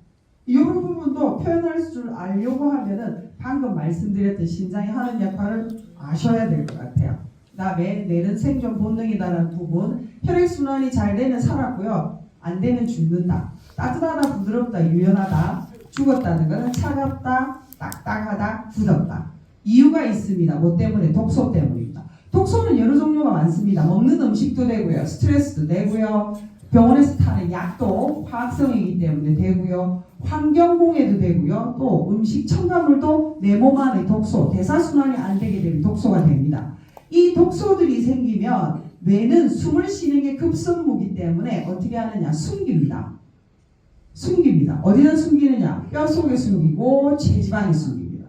이런 부분도 표현할 줄 알려고 하면은 방금 말씀드렸던 신장이 하는 역할을 아셔야 될 것 같아요. 그다음에 뇌는 생존 본능이다라는 부분, 혈액순환이 잘 되면 살았고요, 안 되면 죽는다. 따뜻하다, 부드럽다, 유연하다. 죽었다는 것은 차갑다, 딱딱하다, 굳었다. 이유가 있습니다. 뭐 때문에? 독소 때문입니다. 독소는 여러 종류가 많습니다. 먹는 음식도 되고요, 스트레스도 되고요, 병원에서 타는 약도 화학성이기 때문에 되고요, 환경공해도 되고요, 또 음식 첨가물도 내 몸 안에 독소, 대사순환이 안 되게 되면 독소가 됩니다. 이 독소들이 생기면 뇌는 숨을 쉬는 게 급선무기 때문에 어떻게 하느냐? 숨깁니다. 숨깁니다. 어디다 숨기느냐? 뼈 속에 숨기고 체지방에 숨깁니다.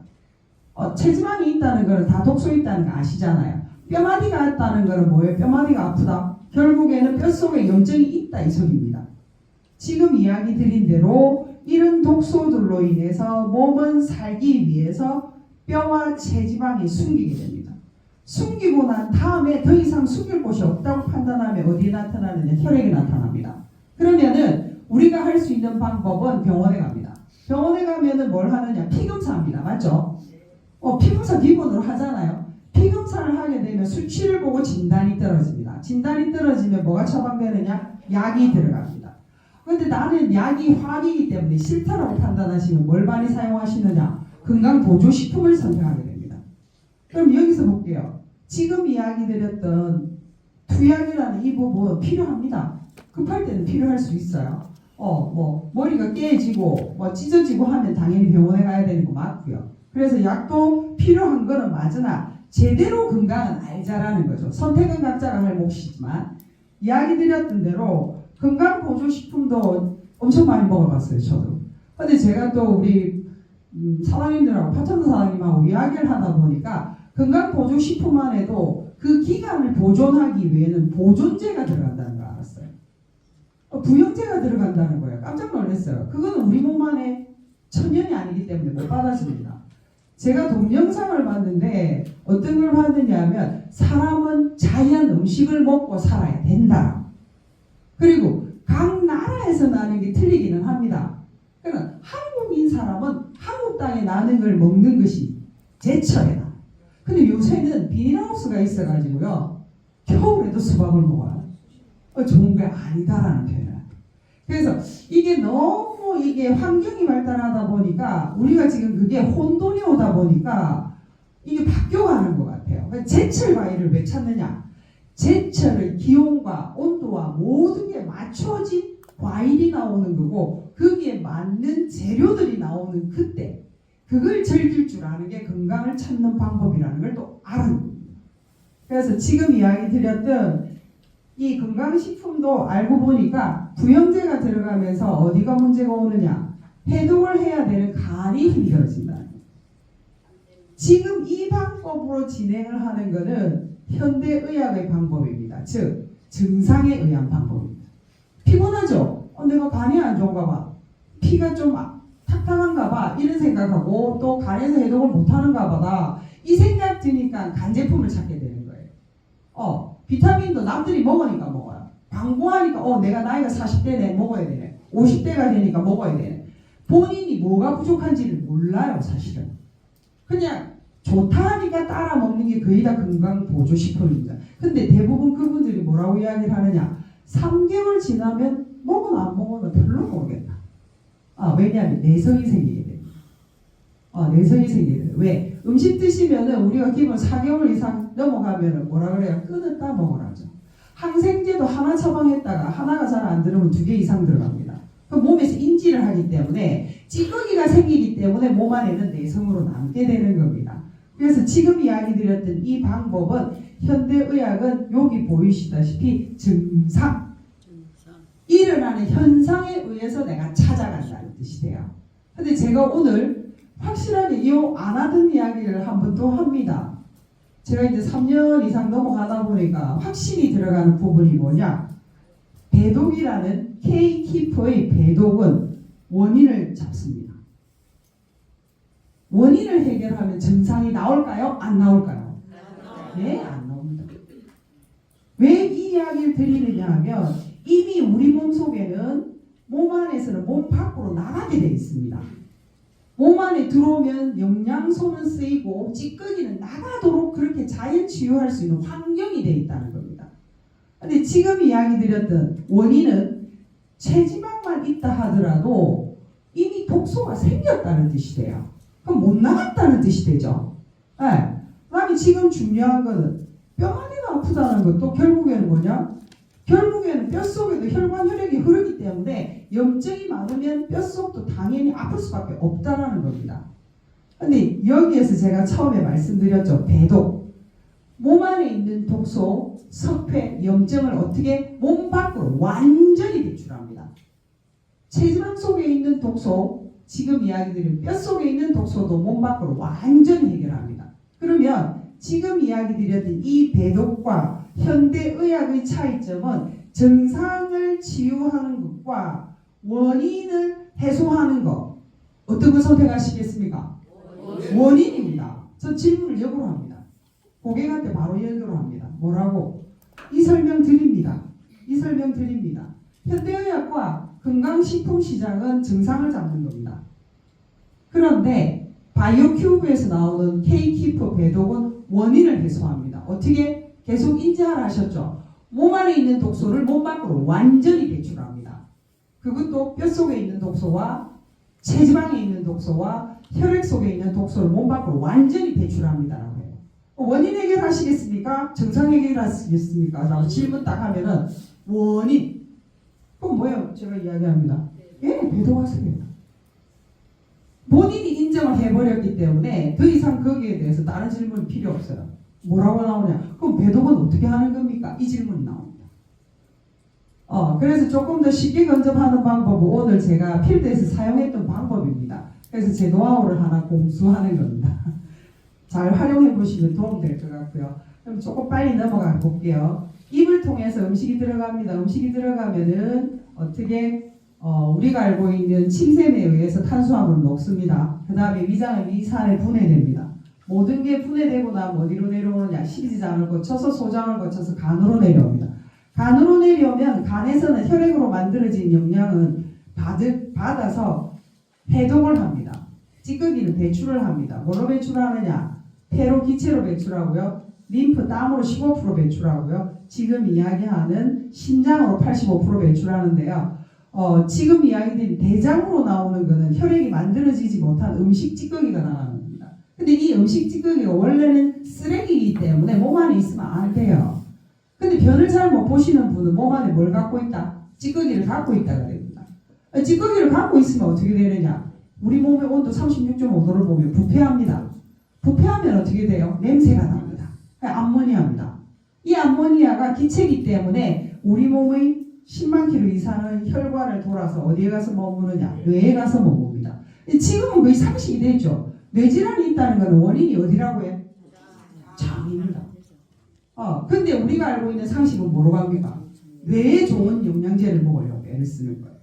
체지방이 있다는 거는 다 독소 있다는 거 아시잖아요. 뼈마디가 있다는 거는 뭐예요? 뼈마디가 아프다. 결국에는 뼈 속에 염증이 있다 이 소리입니다. 지금 이야기 드린 대로 이런 독소들로 인해서 몸은 살기 위해서 뼈와 체지방이 숨기게 됩니다. 숨기고 난 다음에 더 이상 숨길 곳이 없다고 판단하면 어디에 나타나느냐? 혈액에 나타납니다. 그러면은 우리가 할 수 있는 방법은 병원에 갑니다. 병원에 가면은 뭘 하느냐? 피검사합니다. 맞죠? 피검사 기본으로 하잖아요. 피검사를 하게 되면 수치를 보고 진단이 떨어집니다. 진단이 떨어지면 뭐가 처방되느냐? 약이 들어갑니다. 그런데 나는 약이 화학이기 때문에 싫다라고 판단하시면 뭘 많이 사용하시느냐? 건강보조식품을 선택하게 됩니다. 그럼 여기서 볼게요. 지금 이야기 드렸던 투약이라는 이 부분 필요합니다. 급할 때는 필요할 수 있어요. 머리가 깨지고 찢어지고 하면 당연히 병원에 가야 되는 거 맞고요. 그래서 약도 필요한 거는 맞으나 제대로 건강은 알자라는 거죠. 선택은 각자가 할 몫이지만 이야기 드렸던 대로 건강보조식품도 엄청 많이 먹어봤어요. 저도. 근데 제가 또 우리 사장님들하고 파트너 사장님하고 이야기를 하다 보니까 건강보조식품만 해도 그 기간을 보존하기 위해는 보존제가 들어간다는 걸 알았어요. 부영제가 들어간다는 거예요. 깜짝 놀랐어요. 그거는 우리 몸 안에 천연이 아니기 때문에 못 받아줍니다. 제가 동영상을 봤는데 어떤 걸 봤느냐 하면 사람은 자연 음식을 먹고 살아야 된다. 그리고 각 나라에서 나는 게 틀리기는 합니다. 그러니까 한국인 사람은 한국 땅에 나는 걸 먹는 것이 제철이다. 근데 요새는 비닐하우스가 있어가지고요, 겨울에도 수박을 먹어요. 좋은 게 아니다라는 표현을. 그래서 이게 너무 이게 환경이 발달하다 보니까 우리가 지금 그게 혼돈이 오다 보니까 이게 바뀌어가는 것 같아요. 그러니까 제철 과일을 왜 찾느냐? 제철의 기온과 온도와 모든 게 맞춰진 과일이 나오는 거고 거기에 맞는 재료들이 나오는 그때 그걸 즐길 줄 아는 게 건강을 찾는 방법이라는 걸 또 아는 겁니다. 그래서 지금 이야기 드렸던 이 건강식품도 알고 보니까 부영제가 들어가면서 어디가 문제가 오느냐? 해독을 해야 되는 간이 힘들어진다. 지금 이 방법으로 진행을 하는 것은 현대의학의 방법입니다. 즉 증상에 의한 방법입니다. 피곤하죠? 내가 간이 안 좋은가 봐. 피가 좀 탁탁한가 봐. 이런 생각하고 또 간에서 해독을 못하는가 보다. 이 생각 드니까 간 제품을 찾게 되는 거예요. 비타민도 남들이 먹으니까 먹어요. 광고하니까 내가 나이가 40대네 먹어야 되네. 50대가 되니까 먹어야 되네. 본인이 뭐가 부족한지를 몰라요. 사실은. 그냥 좋다 하니까 따라 먹는 게 거의 다 건강보조식품입니다. 근데 대부분 그분들이 뭐라고 이야기를 하느냐? 3개월 지나면 먹어도 안 먹어도 별로 모르겠다. 왜냐하면 내성이 생기게 됩니다. 내성이 생기게 돼요. 왜? 음식 드시면은 우리가 기본 4개월 이상 넘어가면은 뭐라 그래요? 끊었다 먹으라죠. 항생제도 하나 처방했다가 하나가 잘 안 들으면 2개 이상 들어갑니다. 그 몸에서 인지를 하기 때문에 찌꺼기가 생기기 때문에 몸 안에는 내성으로 남게 되는 겁니다. 그래서 지금 이야기 드렸던 이 방법은 현대의학은 여기 보이시다시피 증상, 일어나는 현상에 의해서 내가 찾아간다는 뜻이 돼요. 근데 제가 오늘 확실하게 이 안 하던 이야기를 한 번 또 합니다. 제가 이제 3년 이상 넘어가다 보니까 확신이 들어가는 부분이 뭐냐? 배독이라는 K키퍼의 배독은 원인을 잡습니다. 원인을 해결하면 증상이 나올까요? 안 나올까요? 네, 안 나옵니다. 왜 이 이야기를 드리느냐 하면 이미 우리 몸 속에는 몸 안에서는 몸 밖으로 나가게 돼 있습니다. 몸 안에 들어오면 영양소는 쓰이고 찌꺼기는 나가도록 그렇게 자연 치유할 수 있는 환경이 돼 있다는 겁니다. 근데 지금 이야기 드렸던 원인은 체지방만 있다 하더라도 이미 독소가 생겼다는 뜻이 돼요. 그럼 못 나갔다는 뜻이 되죠. 네. 그다음에 지금 중요한 거는 뼈마디가 아프다는 것도 결국에는 뭐냐? 결국에는 뼛속에도 혈관 혈액이 흐르기 때문에 염증이 많으면 뼛속도 당연히 아플 수밖에 없다라는 겁니다. 근데 여기에서 제가 처음에 말씀드렸죠. 배독. 몸 안에 있는 독소, 석회, 염증을 어떻게 몸 밖으로 완전히 배출합니다. 체지방 속에 있는 독소, 지금 이야기 드린 뼛속에 있는 독소도 몸 밖으로 완전히 해결합니다. 그러면 지금 이야기 드렸던 이 배독과 현대의학의 차이점은 증상을 치유하는 것과 원인을 해소하는 것. 어떤 거 선택하시겠습니까? 원인입니다. 저 질문을 역으로 합니다. 고객한테 바로 연결을 합니다. 뭐라고? 이 설명 드립니다. 이 설명 드립니다. 현대의학과 건강식품 시장은 증상을 잡는 겁니다. 그런데 바이오큐브에서 나오는 K키퍼 배독은 원인을 해소합니다. 어떻게? 계속 인지하라 하셨죠? 몸 안에 있는 독소를 몸 밖으로 완전히 배출합니다. 그것도 뼛속에 있는 독소와 체지방에 있는 독소와 혈액 속에 있는 독소를 몸 밖으로 완전히 배출합니다라고 해요. 원인 해결하시겠습니까? 증상 해결하시겠습니까? 라고 질문 딱 하면은 원인. 그럼 뭐예요? 제가 이야기합니다. 예, 배독하세요. 본인이 인정을 해버렸기 때문에 더 이상 거기에 대해서 다른 질문이 필요 없어요. 뭐라고 나오냐? 그럼 배독은 어떻게 하는 겁니까? 이 질문이 나옵니다. 그래서 조금 더 쉽게 건접하는 방법은 오늘 제가 필드에서 사용했던 방법입니다. 그래서 제 노하우를 하나 공수하는 겁니다. 잘 활용해 보시면 도움될 것 같고요. 그럼 조금 빨리 넘어가 볼게요. 입을 통해서 음식이 들어갑니다. 음식이 들어가면은 어떻게 우리가 알고 있는 침샘에 의해서 탄수화물을 녹습니다. 그 다음에 위장은 위산을 분해됩니다. 모든 게 분해되고 나면 어디로 내려오느냐? 십이지장을 거쳐서 소장을 거쳐서 간으로 내려옵니다. 간으로 내려오면 간에서는 혈액으로 만들어진 영양은 받아서 해독을 합니다. 찌꺼기는 배출을 합니다. 뭐로 배출하느냐? 폐로 기체로 배출하고요. 림프 땀으로 15% 배출하고요. 지금 이야기하는 심장으로 85% 배출하는데요. 지금 이야기드린 대장으로 나오는 거는 혈액이 만들어지지 못한 음식 찌꺼기가 나가는 겁니다. 근데 이 음식 찌꺼기가 원래는 쓰레기이기 때문에 몸 안에 있으면 안 돼요. 근데 변을 잘 못 보시는 분은 몸 안에 뭘 갖고 있다? 찌꺼기를 갖고 있다가 됩니다. 찌꺼기를 갖고 있으면 어떻게 되느냐? 우리 몸의 온도 36.5도를 보면 부패합니다. 부패하면 어떻게 돼요? 냄새가 납니다. 암모니아입니다. 이 암모니아가 기체이기 때문에 우리 몸의 10만 킬로 이상의 혈관을 돌아서 어디에 가서 머무느냐? 뇌에 가서 머뭅니다. 지금은 거의 상식이 됐죠. 뇌질환이 있다는 것은 원인이 어디라고 해? 장입니다. 근데 우리가 알고 있는 상식은 뭐로 갑니까? 뇌에 좋은 영양제를 먹으려고 애를 쓰는 거예요.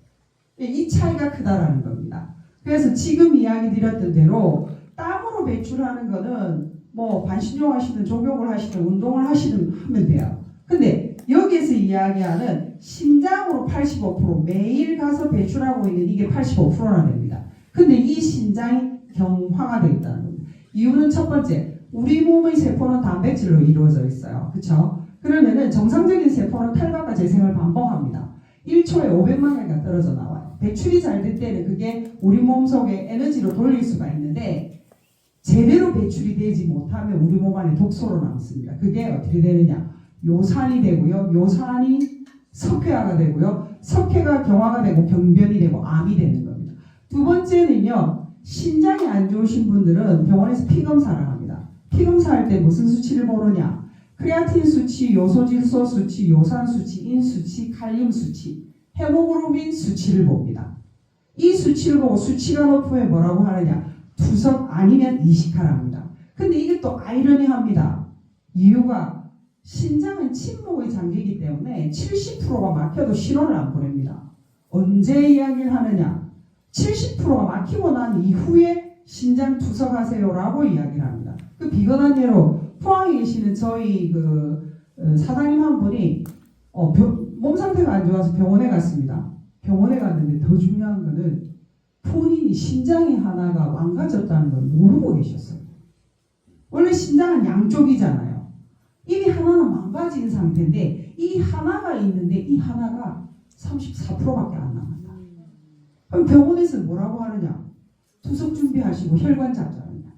이 차이가 크다라는 겁니다. 그래서 지금 이야기 드렸던 대로 땀으로 배출하는 거는 뭐 반신욕 하시든 족욕을 하시든 운동을 하시든 하면 돼요. 근데 여기에서 이야기하는 심장으로 85% 매일 가서 배출하고 있는 이게 85%나 됩니다. 근데 이 심장이 경화가 되어 있다는 겁니다. 이유는 첫 번째, 우리 몸의 세포는 단백질로 이루어져 있어요. 그렇죠? 그러면은 정상적인 세포는 탈각과 재생을 반복합니다. 1초에 500만 개가 떨어져 나와요. 배출이 잘 될 때는 그게 우리 몸속에 에너지로 돌릴 수가 있는데 제대로 배출이 되지 못하면 우리 몸 안에 독소로 남습니다. 그게 어떻게 되느냐? 요산이 되고요. 요산이 석회화가 되고요. 석회가 경화가 되고 병변이 되고 암이 되는 겁니다. 두 번째는요. 신장이 안 좋으신 분들은 병원에서 피 검사를 합니다. 피검사할 때 무슨 수치를 보느냐? 크레아틴 수치, 요소질소 수치, 요산 수치, 인 수치, 칼륨 수치, 헤모글로빈 수치를 봅니다. 이 수치를 보고 수치가 높으면 뭐라고 하느냐? 투석 아니면 이식하랍니다. 근데 이게 또 아이러니합니다. 이유가 신장은 침묵의 장기이기 때문에 70%가 막혀도 신호를 안 보냅니다. 언제 이야기를 하느냐? 70%가 막히고 난 이후에 신장 투석하세요라고 이야기를 합니다. 그 비건한 예로 포항에 계시는 저희 사장님 한 분이 몸 상태가 안 좋아서 병원에 갔습니다. 병원에 갔는데 더 중요한 거는 본인이 신장이 하나가 망가졌다는 걸 모르고 계셨어요. 원래 신장은 양쪽이잖아요. 이미 하나는 망가진 상태인데 이 하나가 있는데 이 하나가 34%밖에 안 남았다. 그럼 병원에서는 뭐라고 하느냐? 투석 준비하시고 혈관 잡자느냐.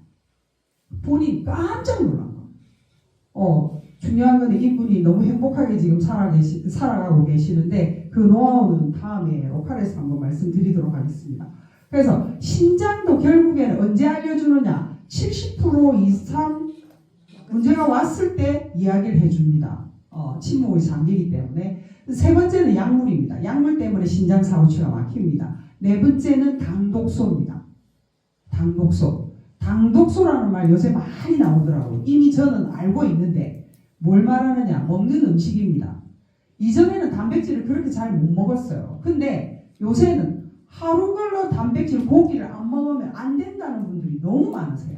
본인 깜짝 놀란 거. 중요한 건 이분이 너무 행복하게 지금 살아가고 계시는데 그 노하우는 다음에 로컬에서 한번 말씀드리도록 하겠습니다. 그래서 신장도 결국에는 언제 알려주느냐? 70% 이상 문제가 왔을 때 이야기를 해줍니다. 침묵의 장기이기 때문에. 세 번째는 약물입니다. 약물 때문에 신장 사고치가 막힙니다. 네 번째는 당독소입니다. 당독소라는 말 요새 많이 나오더라고요. 이미 저는 알고 있는데 뭘 말하느냐? 먹는 음식입니다. 이전에는 단백질을 그렇게 잘 못 먹었어요. 근데 요새는 하루 걸러 단백질 고기를 안 먹으면 안 된다는 분들이 너무 많으세요.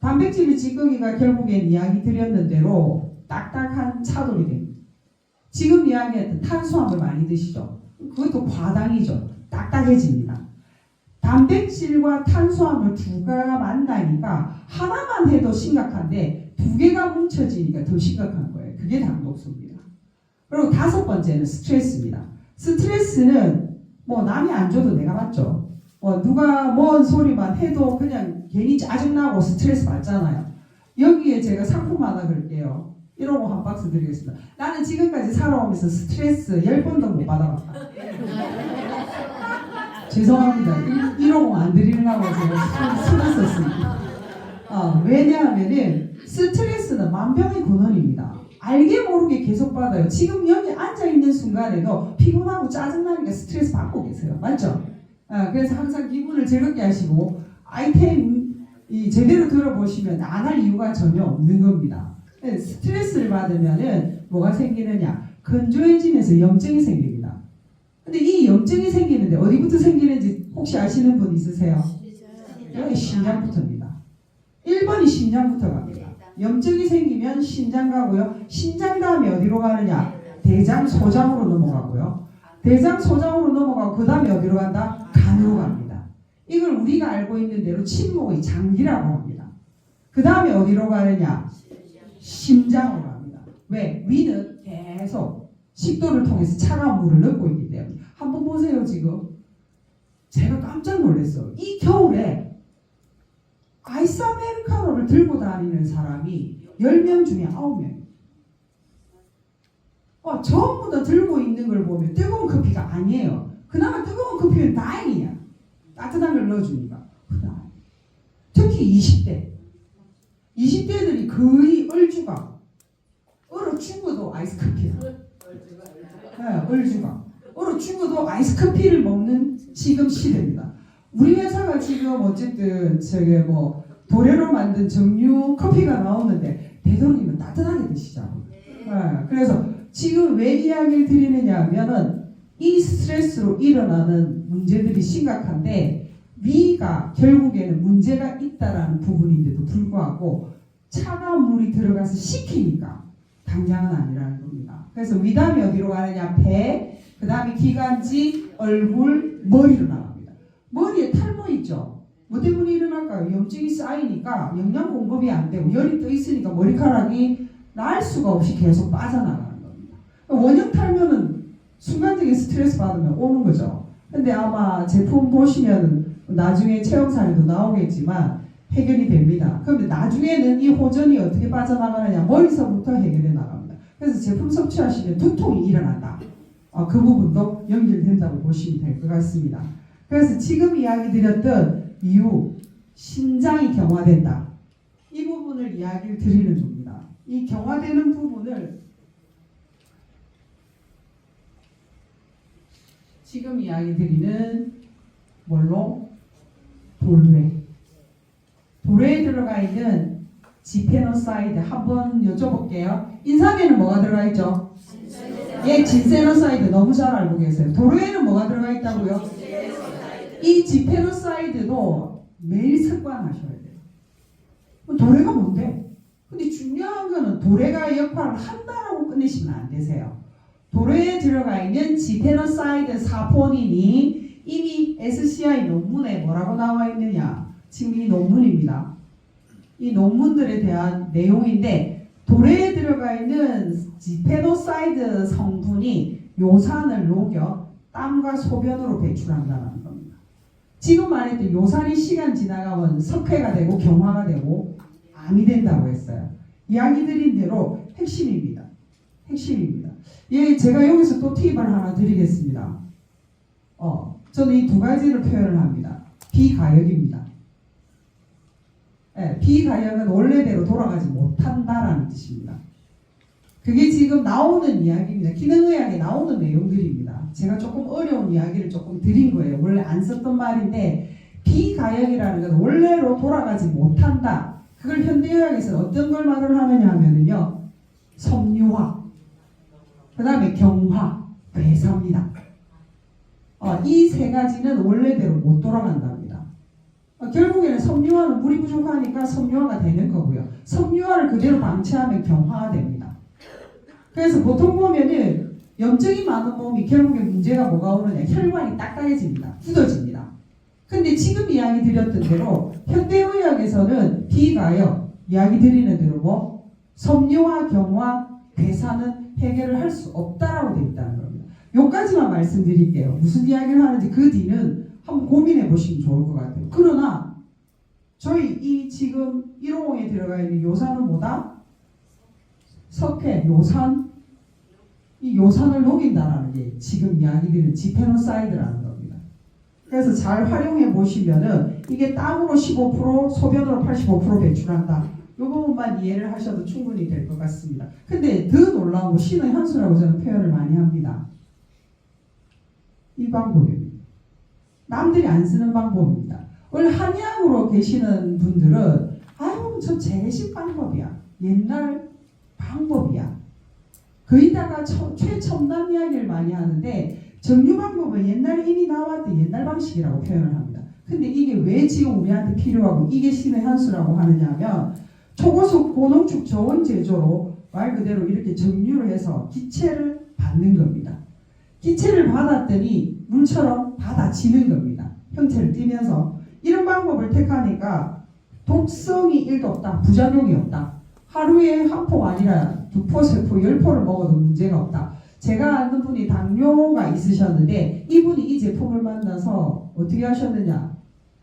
단백질의 찌꺼기가 결국엔 이야기 드렸는 대로 딱딱한 차돌이 됩니다. 지금 이야기했던 탄수화물 많이 드시죠? 그것도 과당이죠. 딱딱해집니다. 단백질과 탄수화물 두 개가 만나니까 하나만 해도 심각한데 두 개가 뭉쳐지니까 더 심각한 거예요. 그게 당독소입니다. 그리고 다섯 번째는 스트레스입니다. 스트레스는 남이 안 줘도 내가 받죠. 누가 뭔 소리만 해도 그냥 괜히 짜증나고 스트레스 받잖아요. 여기에 제가 상품 하나 걸게요. 1호공 한 박스 드리겠습니다. 나는 지금까지 살아오면서 스트레스 10번도 못 받아봤다. 죄송합니다. 1호공 안 드리려고 제가 손을 썼습니다. 왜냐하면은 스트레스는 만병의 근원입니다. 알게 모르게 계속 받아요. 지금 여기 앉아있는 순간에도 피곤하고 짜증나니까 스트레스 받고 계세요. 맞죠? 그래서 항상 기분을 즐겁게 하시고 아이템 제대로 들어보시면 안 할 이유가 전혀 없는 겁니다. 스트레스를 받으면은 뭐가 생기느냐? 건조해지면서 염증이 생깁니다. 근데 이 염증이 생기는데 어디부터 생기는지 혹시 아시는 분 있으세요? 여기 신장부터입니다. 1번이 신장부터 갑니다. 염증이 생기면 신장 가고요. 신장 다음에 어디로 가느냐? 대장, 소장으로 넘어가고요. 대장, 소장으로 넘어가고 그 다음에 어디로 간다? 간으로 갑니다. 이걸 우리가 알고 있는 대로 침묵의 장기라고 합니다. 그 다음에 어디로 가느냐? 심장으로 갑니다. 왜? 위는 계속 식도를 통해서 차가운 물을 넣고 있기 때문에. 한번 보세요. 지금 제가 깜짝 놀랐어요. 이 겨울에 아이스 아메리카노를 들고 다니는 사람이 10명 중에 9명. 전부 다 들고 있는 걸 보면 뜨거운 커피가 아니에요. 그나마 뜨거운 커피는 다행이야. 따뜻한 걸 넣어주니까. 특히 20대들이 거의 얼주가 얼어 죽어도 아이스 커피야. 얼주가 얼어 죽어도 아이스 커피를 먹는 지금 시대입니다. 우리 회사가 지금 어쨌든 도래로 만든 정류 커피가 나오는데 되도록이면 따뜻하게 드시자고. 그래서 지금 왜 이야기를 드리느냐 하면은 이 스트레스로 일어나는 문제들이 심각한데 위가 결국에는 문제가 있다라는 부분인데도 불구하고 차가운 물이 들어가서 식히니까 당장은 아니라는 겁니다. 그래서 위담이 어디로 가느냐? 배, 그 다음에 기관지, 얼굴, 머리로 나갑니다. 머리에 탈모 있죠? 뭐 때문에 일어날까요? 염증이 쌓이니까 영양 공급이 안 되고 열이 떠 있으니까 머리카락이 날 수가 없이 계속 빠져나가는 겁니다. 원형 탈모는 순간적인 스트레스 받으면 오는 거죠. 근데 아마 제품 보시면 나중에 체험 사례도 나오겠지만 해결이 됩니다. 그런데 나중에는 이 호전이 어떻게 빠져나가느냐? 머리서부터 해결해 나갑니다. 그래서 제품 섭취하시면 두통이 일어난다. 그 부분도 연결된다고 보시면 될 것 같습니다. 그래서 지금 이야기 드렸던 이유, 신장이 경화된다. 부분을 이야기를 드리는 겁니다. 이 경화되는 부분을 지금 이야기 드리는 뭘로? 도래에 들어가 있는 지페노사이드 한번 여쭤볼게요. 인삼에는 뭐가 들어가 있죠? 예, 진세노사이드 너무 잘 알고 계세요. 도래에는 뭐가 들어가 있다고요? 이 지페노사이드도 매일 습관하셔야 돼요. 도래가 뭔데? 근데 중요한 거는 도래가 역할을 한다라고 끝내시면 안 되세요. 도래에 들어가 있는 지페노사이드 사포닌이 이미 SCI 논문에 뭐라고 나와 있느냐? 지금 이 논문입니다. 이 논문들에 대한 내용인데 도래에 들어가 있는 지페노사이드 성분이 요산을 녹여 땀과 소변으로 배출한다는 겁니다. 지금 말했던 요산이 시간 지나가면 석회가 되고 경화가 되고 암이 된다고 했어요. 이야기 드린 대로 핵심입니다. 예, 제가 여기서 또 팁을 하나 드리겠습니다. 저는 이 두 가지를 표현을 합니다. 비가역입니다. 예, 비가역은 원래대로 돌아가지 못한다라는 뜻입니다. 그게 지금 나오는 이야기입니다. 기능의학에 나오는 내용들입니다. 제가 조금 어려운 이야기를 조금 드린 거예요. 원래 안 썼던 말인데 비가역이라는 건 원래로 돌아가지 못한다. 그걸 현대의학에서 어떤 걸 말을 하느냐 하면은요. 섬유화, 그 다음에 경화, 배사입니다. 이 세 가지는 원래대로 못 돌아간답니다. 결국에는 섬유화는 물이 부족하니까 섬유화가 되는 거고요. 섬유화를 그대로 방치하면 경화가 됩니다. 그래서 보통 보면은 염증이 많은 몸이 결국에 문제가 뭐가 오느냐, 혈관이 딱딱해집니다. 굳어집니다. 근데 지금 이야기 드렸던 대로 현대의학에서는 비가역, 이야기 드리는 대로 뭐 섬유화, 경화, 배사는 해결을 할 수 없다라고 되어 있다는 겁니다. 요까지만 말씀드릴게요. 무슨 이야기를 하는지 그 뒤는 한번 고민해 보시면 좋을 것 같아요. 그러나 저희 이 지금 150에 들어가 있는 요산은 뭐다? 석회, 요산. 이 요산을 녹인다라는 게 지금 이야기드리는 지페노사이드라는 겁니다. 그래서 잘 활용해 보시면은 이게 땀으로 15%, 소변으로 85% 배출한다. 이 부분만 이해를 하셔도 충분히 될 것 같습니다. 근데 더 놀라운 거 신의 한수라고 저는 표현을 많이 합니다. 이 방법입니다. 남들이 안 쓰는 방법입니다. 원래 한의학으로 계시는 분들은 아유 저 제식 방법이야. 옛날 방법이야. 거의다가 최첨단 이야기를 많이 하는데 정유 방법은 옛날에 이미 나왔던 옛날 방식이라고 표현을 합니다. 근데 이게 왜 지금 우리한테 필요하고 이게 신의 한수라고 하느냐 하면 초고속 고농축 저온 제조로 말 그대로 이렇게 정유를 해서 기체를 받는 겁니다. 기체를 받았더니 물처럼 받아지는 겁니다. 형체를 띠면서 이런 방법을 택하니까 독성이 1도 없다. 부작용이 없다. 하루에 한 포 아니라 2포, 3포, 10포를 먹어도 문제가 없다. 제가 아는 분이 당뇨가 있으셨는데 이분이 이 제품을 만나서 어떻게 하셨느냐.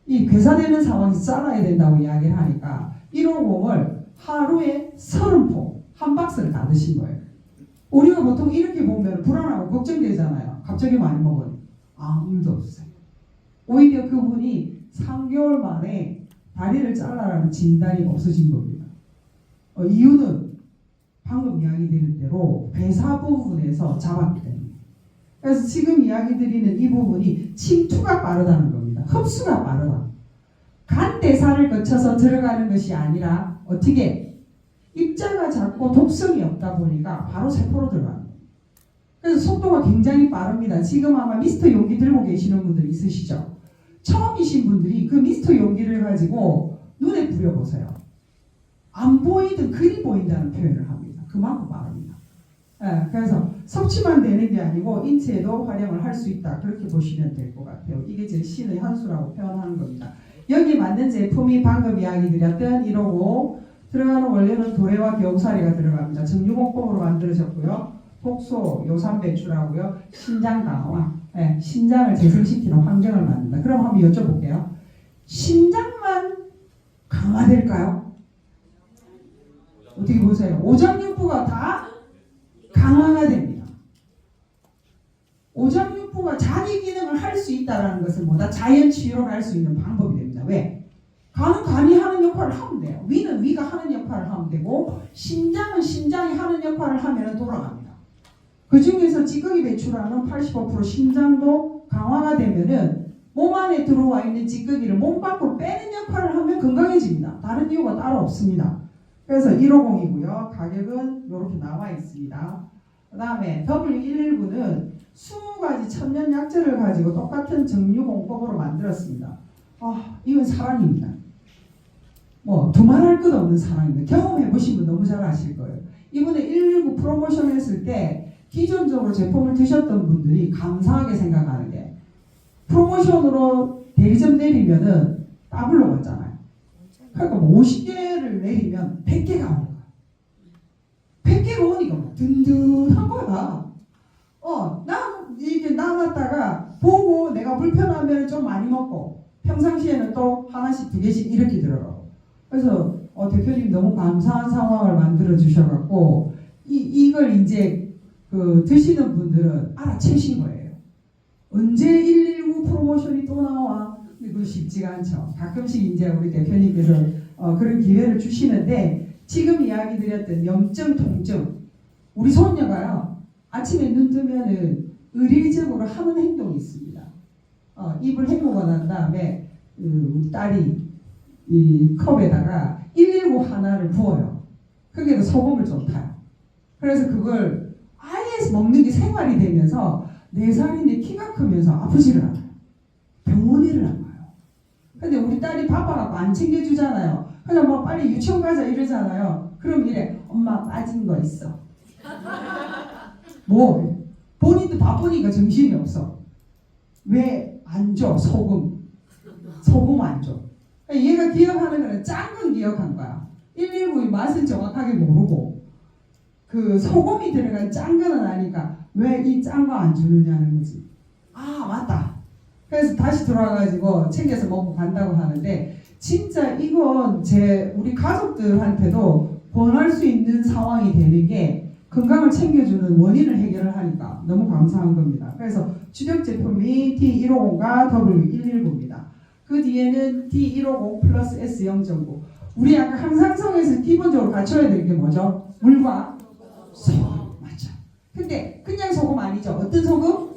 이 괴사되는 상황에서 잘라야 된다고 이야기를 하니까 150을 하루에 30포 한 박스를 다 드신 거예요. 우리가 보통 이렇게 보면 불안하고 걱정되잖아요. 갑자기 많이 먹으니 아무 일도 없어요. 오히려 그분이 3개월 만에 다리를 잘라라는 진단이 없어진 겁니다. 이유는 방금 이야기 드린 대로 배사 부분에서 잡았기 때문에. 그래서 지금 이야기 드리는 이 부분이 침투가 빠르다는 겁니다. 흡수가 빠르다. 간 대사를 거쳐서 들어가는 것이 아니라 어떻게 입자가 작고 독성이 없다 보니까 바로 세포로 들어가는 거예요. 그래서 속도가 굉장히 빠릅니다. 지금 아마 미스터 용기 들고 계시는 분들 있으시죠? 처음이신 분들이 그 미스터 용기를 가지고 눈에 뿌려보세요. 안 보이든 글이 보인다는 표현을 합니다. 그만큼 빠릅니다. 그래서 섭취만 되는 게 아니고 인체에도 활용을 할 수 있다. 그렇게 보시면 될 것 같아요. 이게 제 신의 한수라고 표현하는 겁니다. 여기 맞는 제품이 방금 이야기 드렸던 155 들어가는 원료는 도래와 겨우살이가 들어갑니다. 정유공법으로 만들어졌고요. 독소, 요산 배출하고요. 신장 강화, 신장을 재생시키는 환경을 만든다. 그럼 한번 여쭤볼게요. 신장만 강화될까요? 어떻게 보세요? 오장육부가 다 강화가 됩니다. 오장육부가 자기 기능을 할 수 있다는 것은 뭐다? 자연 치유를 할 수 있는 방법이 됩니다. 왜? 간은 간이 하는 역할 역할을 하면 돼요. 위는 위가 하는 역할을 하면 되고 심장은 심장이 하는 역할을 하면 돌아갑니다. 그 중에서 찌꺼기 배출하는 85% 심장도 강화가 되면은 몸 안에 들어와 있는 찌꺼기를 몸 밖으로 빼는 역할을 하면 건강해집니다. 다른 이유가 따로 없습니다. 그래서 150이고요. 가격은 이렇게 나와 있습니다. 그 다음에 W119는 20가지 천연 약재를 가지고 똑같은 정류 공법으로 만들었습니다. 이건 사랑입니다. 뭐 두말할 것 없는 사랑입니다. 경험해보신 분 너무 잘 아실 거예요. 이번에 119 프로모션 했을 때 기존적으로 제품을 드셨던 분들이 감사하게 생각하는 게 프로모션으로 대리점 내리면은 더블로 왔잖아요. 그러니까 50개를 내리면 100개가 오는 거야. 100개가 오니까 막 든든한 거야. 이렇게 남았다가 보고 내가 불편하면 좀 많이 먹고 평상시에는 또 하나씩 2개씩 이렇게 들어가고. 그래서 대표님 너무 감사한 상황을 만들어 주셔갖고 이걸 이제 드시는 분들은 알아채신 거예요. 언제 119 프로모션이 또 나와? 그거 쉽지가 않죠. 가끔씩 이제 우리 대표님께서 그런 기회를 주시는데 지금 이야기 드렸던 염증, 통증 우리 손녀가요 아침에 눈 뜨면은 의례적으로 하는 행동이 있습니다. 입을 헹구고 난 다음에 우리 딸이 이 컵에다가 119 하나를 부어요. 거기에다 소금을 좀 타요. 그래서 그걸 아예 먹는 게 생활이 되면서 4살인데 키가 크면서 아프지를 않아요. 병원에를 안 가요. 근데 우리 딸이 바빠갖고 안 챙겨주잖아요. 그냥 뭐 빨리 유치원 가자 이러잖아요. 그럼 이래 엄마 빠진 거 있어. 뭐 본인도 바쁘니까 정신이 없어. 왜 안 줘? 소금 안 줘. 얘가 기억하는 거는 짠 건 기억한 거야. 119의 맛은 정확하게 모르고 그 소금이 들어간 짠 거는 아니까 왜 이 짠 거 안 주느냐는 거지. 맞다. 그래서 다시 돌아가가지고 챙겨서 먹고 간다고 하는데 진짜 이건 우리 가족들한테도 권할 수 있는 상황이 되는 게 건강을 챙겨주는 원인을 해결을 하니까 너무 감사한 겁니다. 그래서 주력 제품이 D150과 W119입니다. 그 뒤에는 D150 플러스 S0.9. 우리 아까 항상성에서 기본적으로 갖춰야 될 게 뭐죠? 물과 소금. 맞죠? 근데 그냥 소금 아니죠? 어떤 소금?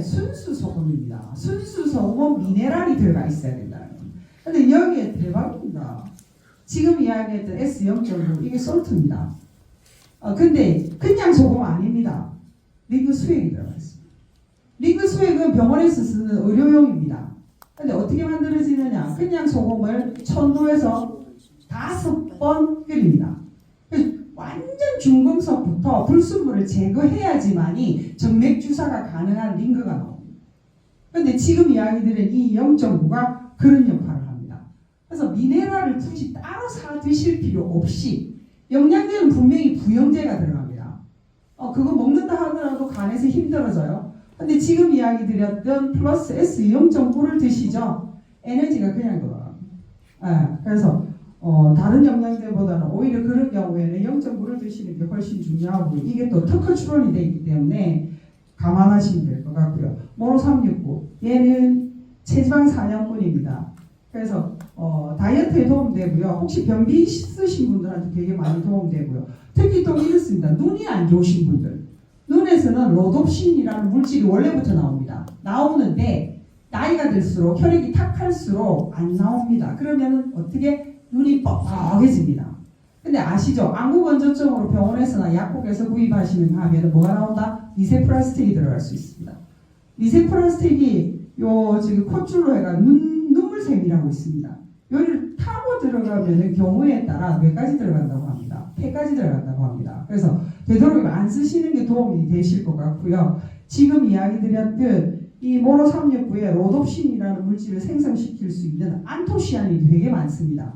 순수 소금입니다. 순수 소금은 미네랄이 들어가 있어야 된다는 겁니다. 근데 여기에 대박입니다. 지금 이야기했던 S0.9 이게 솔트입니다. 근데 그냥 소금 아닙니다. 리그 수액이 들어가 있습니다. 리그 수액은 병원에서 쓰는 의료용입니다. 근데 어떻게 만들어지느냐? 그냥 소금을 1000도에서 5번 끓입니다. 완전 중금속부터 불순물을 제거해야지만이 정맥 주사가 가능한 링거가 나옵니다. 그런데 지금 이야기 드린 이 0.9가 그런 역할을 합니다. 그래서 미네랄을 굳이 따로 사 드실 필요 없이 영양제는 분명히 부영제가 들어갑니다. 그거 먹는다 하더라도 간에서 힘들어져요. 근데 지금 이야기 드렸던 플러스 S 0.9를 드시죠. 에너지가 그냥 돌아갑니다. 그래서 다른 영양제보다는 오히려 그런 경우에는 0.9를 드시는 게 훨씬 중요하고 이게 또 특허 출원이 되어 있기 때문에 감안하시면 될 것 같고요. 모로 369 얘는 체지방 사냥물입니다. 그래서 다이어트에 도움되고요. 혹시 변비 있으신 분들한테 되게 많이 도움되고요. 특히 또 이렇습니다. 눈이 안 좋으신 분들 눈에서는 로뎁신이라는 물질이 원래부터 나옵니다. 나오는데 나이가 들수록 혈액이 탁할수록 안 나옵니다. 그러면 어떻게 눈이 뻑뻑해집니다. 근데 아시죠? 안구건조증으로 병원에서나 약국에서 구입하시는 하면 뭐가 나온다? 리세플라스틱이 들어갈 수 있습니다. 리세플라스틱이 지금 콧줄로 해가 눈물샘이라고 있습니다. 여기를 타고 들어가면 경우에 따라 뇌까지 들어간다고 합니다. 폐까지 들어간다고 합니다. 그래서 되도록 안 쓰시는 게 도움이 되실 것 같고요. 지금 이야기 드렸던 이 모로 369에 로뎁신이라는 물질을 생성시킬 수 있는 안토시아닌이 되게 많습니다.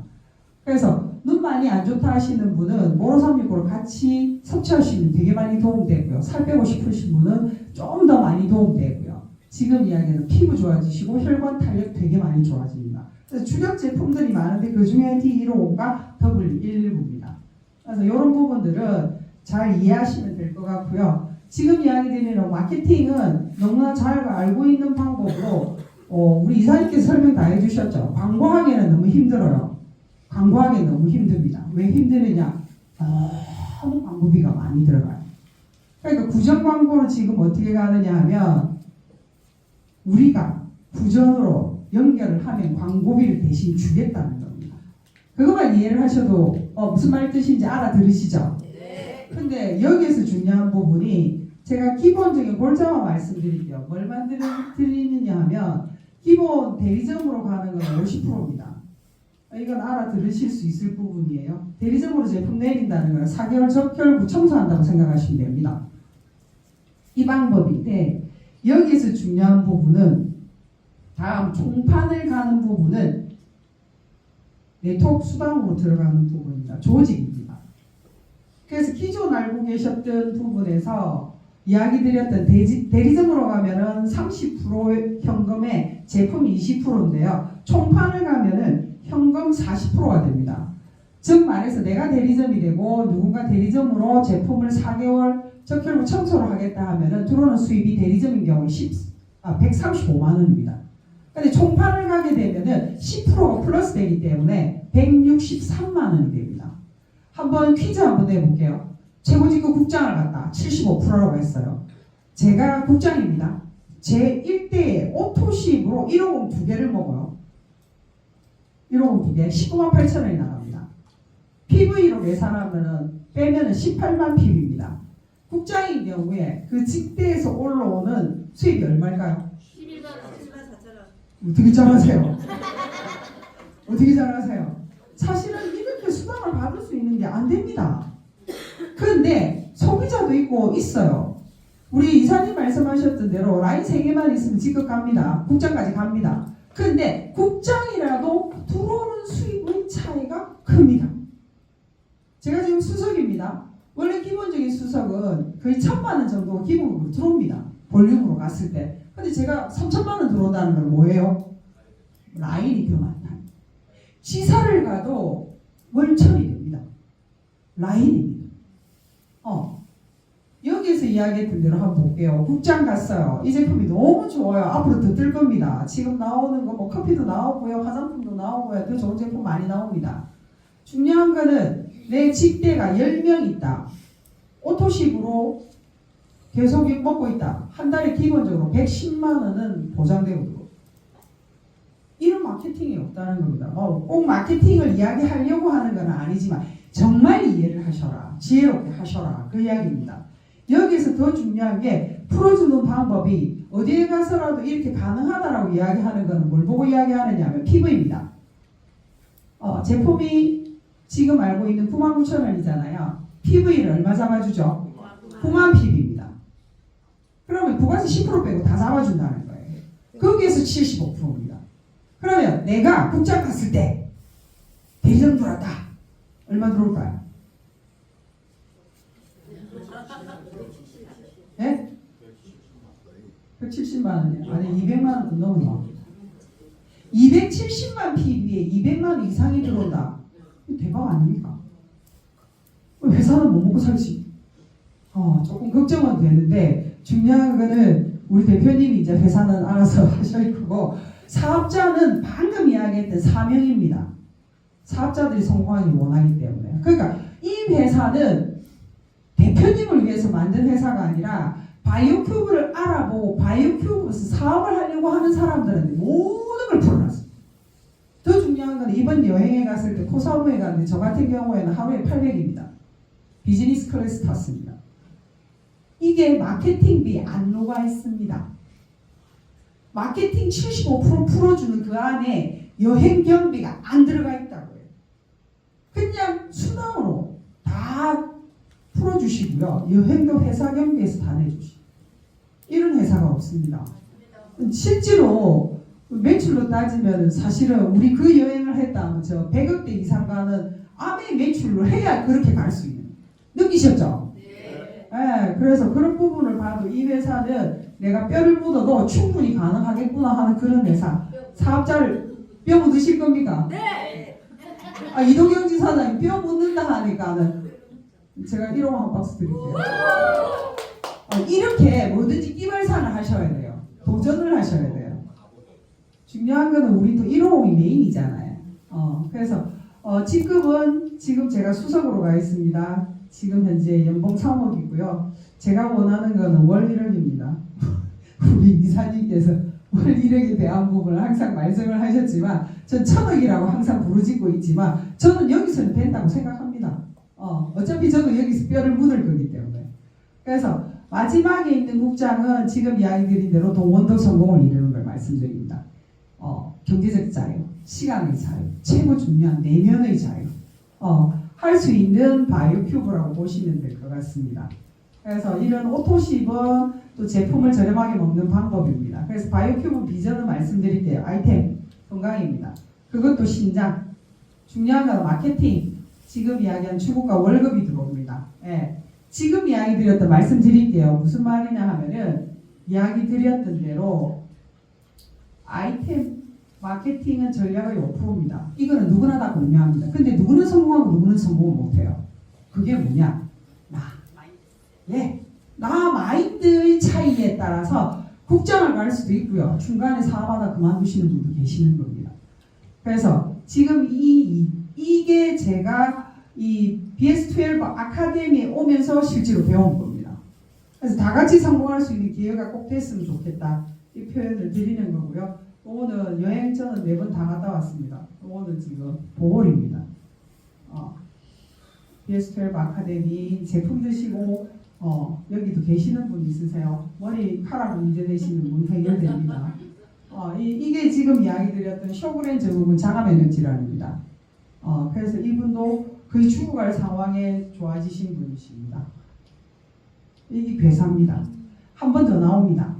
그래서 눈 많이 안 좋다 하시는 분은 모로 369를 같이 섭취하시면 되게 많이 도움되고요. 살 빼고 싶으신 분은 좀 더 많이 도움되고요. 지금 이야기는 피부 좋아지시고 혈관 탄력 되게 많이 좋아집니다. 그래서 주력 제품들이 많은데 그 중에 D150과 W119입니다. 그래서 이런 부분들은 잘 이해하시면 될 것 같고요. 지금 이야기 드리는 마케팅은 너무나 잘 알고 있는 방법으로 우리 이사님께서 설명 다 해주셨죠. 광고하기에는 너무 힘들어요. 광고하기 너무 힘듭니다. 왜 힘드느냐? 너무 광고비가 많이 들어가요. 그러니까 구전 광고로 지금 어떻게 가느냐 하면 우리가 구전으로 연결을 하면 광고비를 대신 주겠다는 겁니다. 그것만 이해를 하셔도 무슨 말 뜻인지 알아들으시죠? 근데 여기에서 중요한 부분이 제가 기본적인 골자만 말씀드릴게요. 뭘 만들느냐 하면 기본 대리점으로 가는 건 50%입니다. 이건 알아들으실 수 있을 부분이에요. 대리점으로 제품 내린다는 건 4개월 적혈구 청소한다고 생각하시면 됩니다. 이 방법인데 여기에서 중요한 부분은 다음 총판을 가는 부분은 네트워크 수당으로 들어가는 부분입니다. 조직입니다. 그래서 기존 알고 계셨던 부분에서 이야기 드렸던 대리점으로 가면은 30% 현금에 제품 20%인데요. 총판을 가면은 현금 40%가 됩니다. 즉 말해서 내가 대리점이 되고 누군가 대리점으로 제품을 4개월 적혈구 청소를 하겠다 하면은 들어오는 수입이 대리점인 경우 135만 원입니다. 근데 총판을 가게 되면은 10%가 플러스 되기 때문에 163만 원이 됩니다. 한번 퀴즈 한번 내볼게요. 최고직급 국장을 갖다 75%라고 했어요. 제가 국장입니다. 제 1대에 오토십으로 150 2개를 먹어요. 150 2개 19만 8천 원이 나갑니다. PV로 계산하면은 빼면은 18만 PV입니다. 국장인 경우에 그 직대에서 올라오는 수입이 얼마일까요? 11만 4천 원. 어떻게 잘하세요? 어떻게 잘하세요? 사실은 이렇게 수당을 받을 수 있는 게 안 됩니다. 그런데 소비자도 있고 있어요. 우리 이사님 말씀하셨던 대로 라인 3개만 있으면 직급 갑니다. 국장까지 갑니다. 그런데 국장이라도 들어오는 수입의 차이가 큽니다. 제가 지금 수석입니다. 원래 기본적인 수석은 거의 1,000만 원 정도 기본으로 들어옵니다. 볼륨으로 갔을 때. 근데 제가 3,000만 원 들어온다는 건 뭐예요? 라인이 더 많다. 지사를 가도 월천이 됩니다. 라인입니다. 여기에서 이야기했던 대로 한번 볼게요. 국장 갔어요. 이 제품이 너무 좋아요. 앞으로 더 뜰 겁니다. 지금 나오는 거 뭐 커피도 나오고요. 화장품도 나오고요. 더 좋은 제품 많이 나옵니다. 중요한 거는 내 직대가 10명 있다. 오토십으로 계속 먹고 있다. 한 달에 기본적으로 110만 원은 보장되거든요. 이런 마케팅이 없다는 겁니다. 꼭 마케팅을 이야기하려고 하는 건 아니지만 정말 이해를 하셔라. 지혜롭게 하셔라. 그 이야기입니다. 여기서 더 중요한 게 풀어주는 방법이 어디에 가서라도 이렇게 가능하다라고 이야기하는 것은 뭘 보고 이야기하느냐 하면 PV입니다. 제품이 지금 알고 있는 99,000원이잖아요. PV를 얼마 잡아주죠? 9만 PV입니다. 그러면 부가세 10% 빼고 다 잡아준다는 거예요. 거기에서 75%입니다. 그러면 내가 국장 갔을 때 대리점 들어왔다. 얼마 들어올까요? 네? 170만 원이요. 아니 200만 원 넘어요. 270만 PB에 200만 원 이상이 들어온다. 대박 아닙니까? 회사는 못 먹고 살지. 조금 걱정은 되는데 중요한 거는 우리 대표님이 이제 회사는 알아서 하실 거고 사업자는 방금 이야기했던 사명입니다. 사업자들이 성공하기 원하기 때문에. 그러니까 이 회사는 대표님을 위해서 만든 회사가 아니라 바이오큐브를 알아보고 바이오큐브에서 사업을 하려고 하는 사람들한테 모든 걸 풀어놨습니다. 더 중요한 건 이번 여행에 갔을 때 코사무에 갔는데 저 같은 경우에는 하루에 800입니다. 비즈니스 클래스 탔습니다. 이게 마케팅비 안 녹아 있습니다. 마케팅 75% 풀어주는 그 안에 여행 경비가 안 들어가 있다고요. 그냥 수당으로 다 풀어주시고요. 여행도 회사 경비에서 다 내주시고 이런 회사가 없습니다. 실제로 매출로 따지면 사실은 우리 그 여행을 했다 저 100억대 이상 가는 아메 매출로 해야 그렇게 갈 수 있는 느끼셨죠? 네, 그래서 그런 부분을 봐도 이 회사는 내가 뼈를 묻어도 충분히 가능하겠구나 하는 그런 회사. 사업자를 뼈 묻으실 겁니까? 네. 이동경 지사장님 뼈 묻는다 하니까는 제가 1호 한 박스 드릴게요. 이렇게 뭐든지 끼발산을 하셔야 돼요. 도전을 하셔야 돼요. 중요한 거는 우리 또 1호이 메인이잖아요. 그래서 직급은 지금 제가 수석으로 가 있습니다. 지금 현재 연봉 3억이고요. 제가 원하는 거는 월 1억입니다. 우리 이사님께서 월 1억에 대한 부분을 항상 말씀을 하셨지만 전 1,000억이라고 항상 부르짖고 있지만 저는 여기서는 된다고 생각합니다. 어차피 저도 여기서 뼈를 묻을 거기 때문에. 그래서 마지막에 있는 국장은 지금 이야기 드린 대로 동원도 성공을 이루는 걸 말씀드립니다. 경제적 자유, 시간의 자유, 최고 중요한 내면의 자유. 할 수 있는 바이오큐브라고 보시면 될 것 같습니다. 그래서 이런 오토십은 또 제품을 저렴하게 먹는 방법입니다. 그래서 바이오큐브 비전을 말씀드릴게요. 아이템, 건강입니다. 그것도 신장. 중요한 건 마케팅. 지금 이야기한 출고가 월급이 들어옵니다. 예. 지금 이야기 드렸던 말씀드릴게요. 무슨 말이냐 하면은 이야기 드렸던 대로 아이템 마케팅은 전략의 5%입니다. 이거는 누구나 다 공유합니다. 근데 누구는 성공하고 누구는 성공을 못해요. 그게 뭐냐? 나 마인드의 차이에 따라서 국장을 갈 수도 있고요. 중간에 사업하다 그만두시는 분도 계시는 겁니다. 그래서 지금 이게 제가 이 BS12 아카데미에 오면서 실제로 배운 겁니다. 그래서 다 같이 성공할 수 있는 기회가 꼭 됐으면 좋겠다. 이 표현을 드리는 거고요. 오늘 여행 저는 4번 다 갔다 왔습니다. 오늘 지금 보홀입니다. BS12 아카데미 제품 드시고 여기도 계시는 분 있으세요? 머리카락 문제 되시는 분 해결됩니다. 이게 지금 이야기 드렸던 쇼그렌 증후군 자가면역 질환입니다. 그래서 이분도 거의 죽어갈 상황에 좋아지신 분이십니다. 이게 괴사입니다. 한 번 더 나옵니다.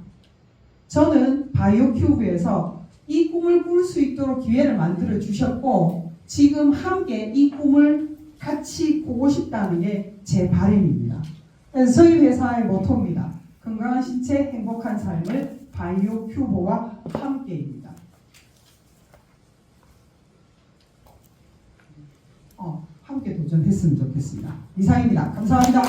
저는 바이오큐브에서 이 꿈을 꿀 수 있도록 기회를 만들어 주셨고 지금 함께 이 꿈을 같이 꾸고 싶다는 게 제 바람입니다. 그래서 저희 회사의 모토입니다. 건강한 신체, 행복한 삶을 바이오큐브와 함께입니다. 함께 도전했으면 좋겠습니다. 이상입니다. 감사합니다.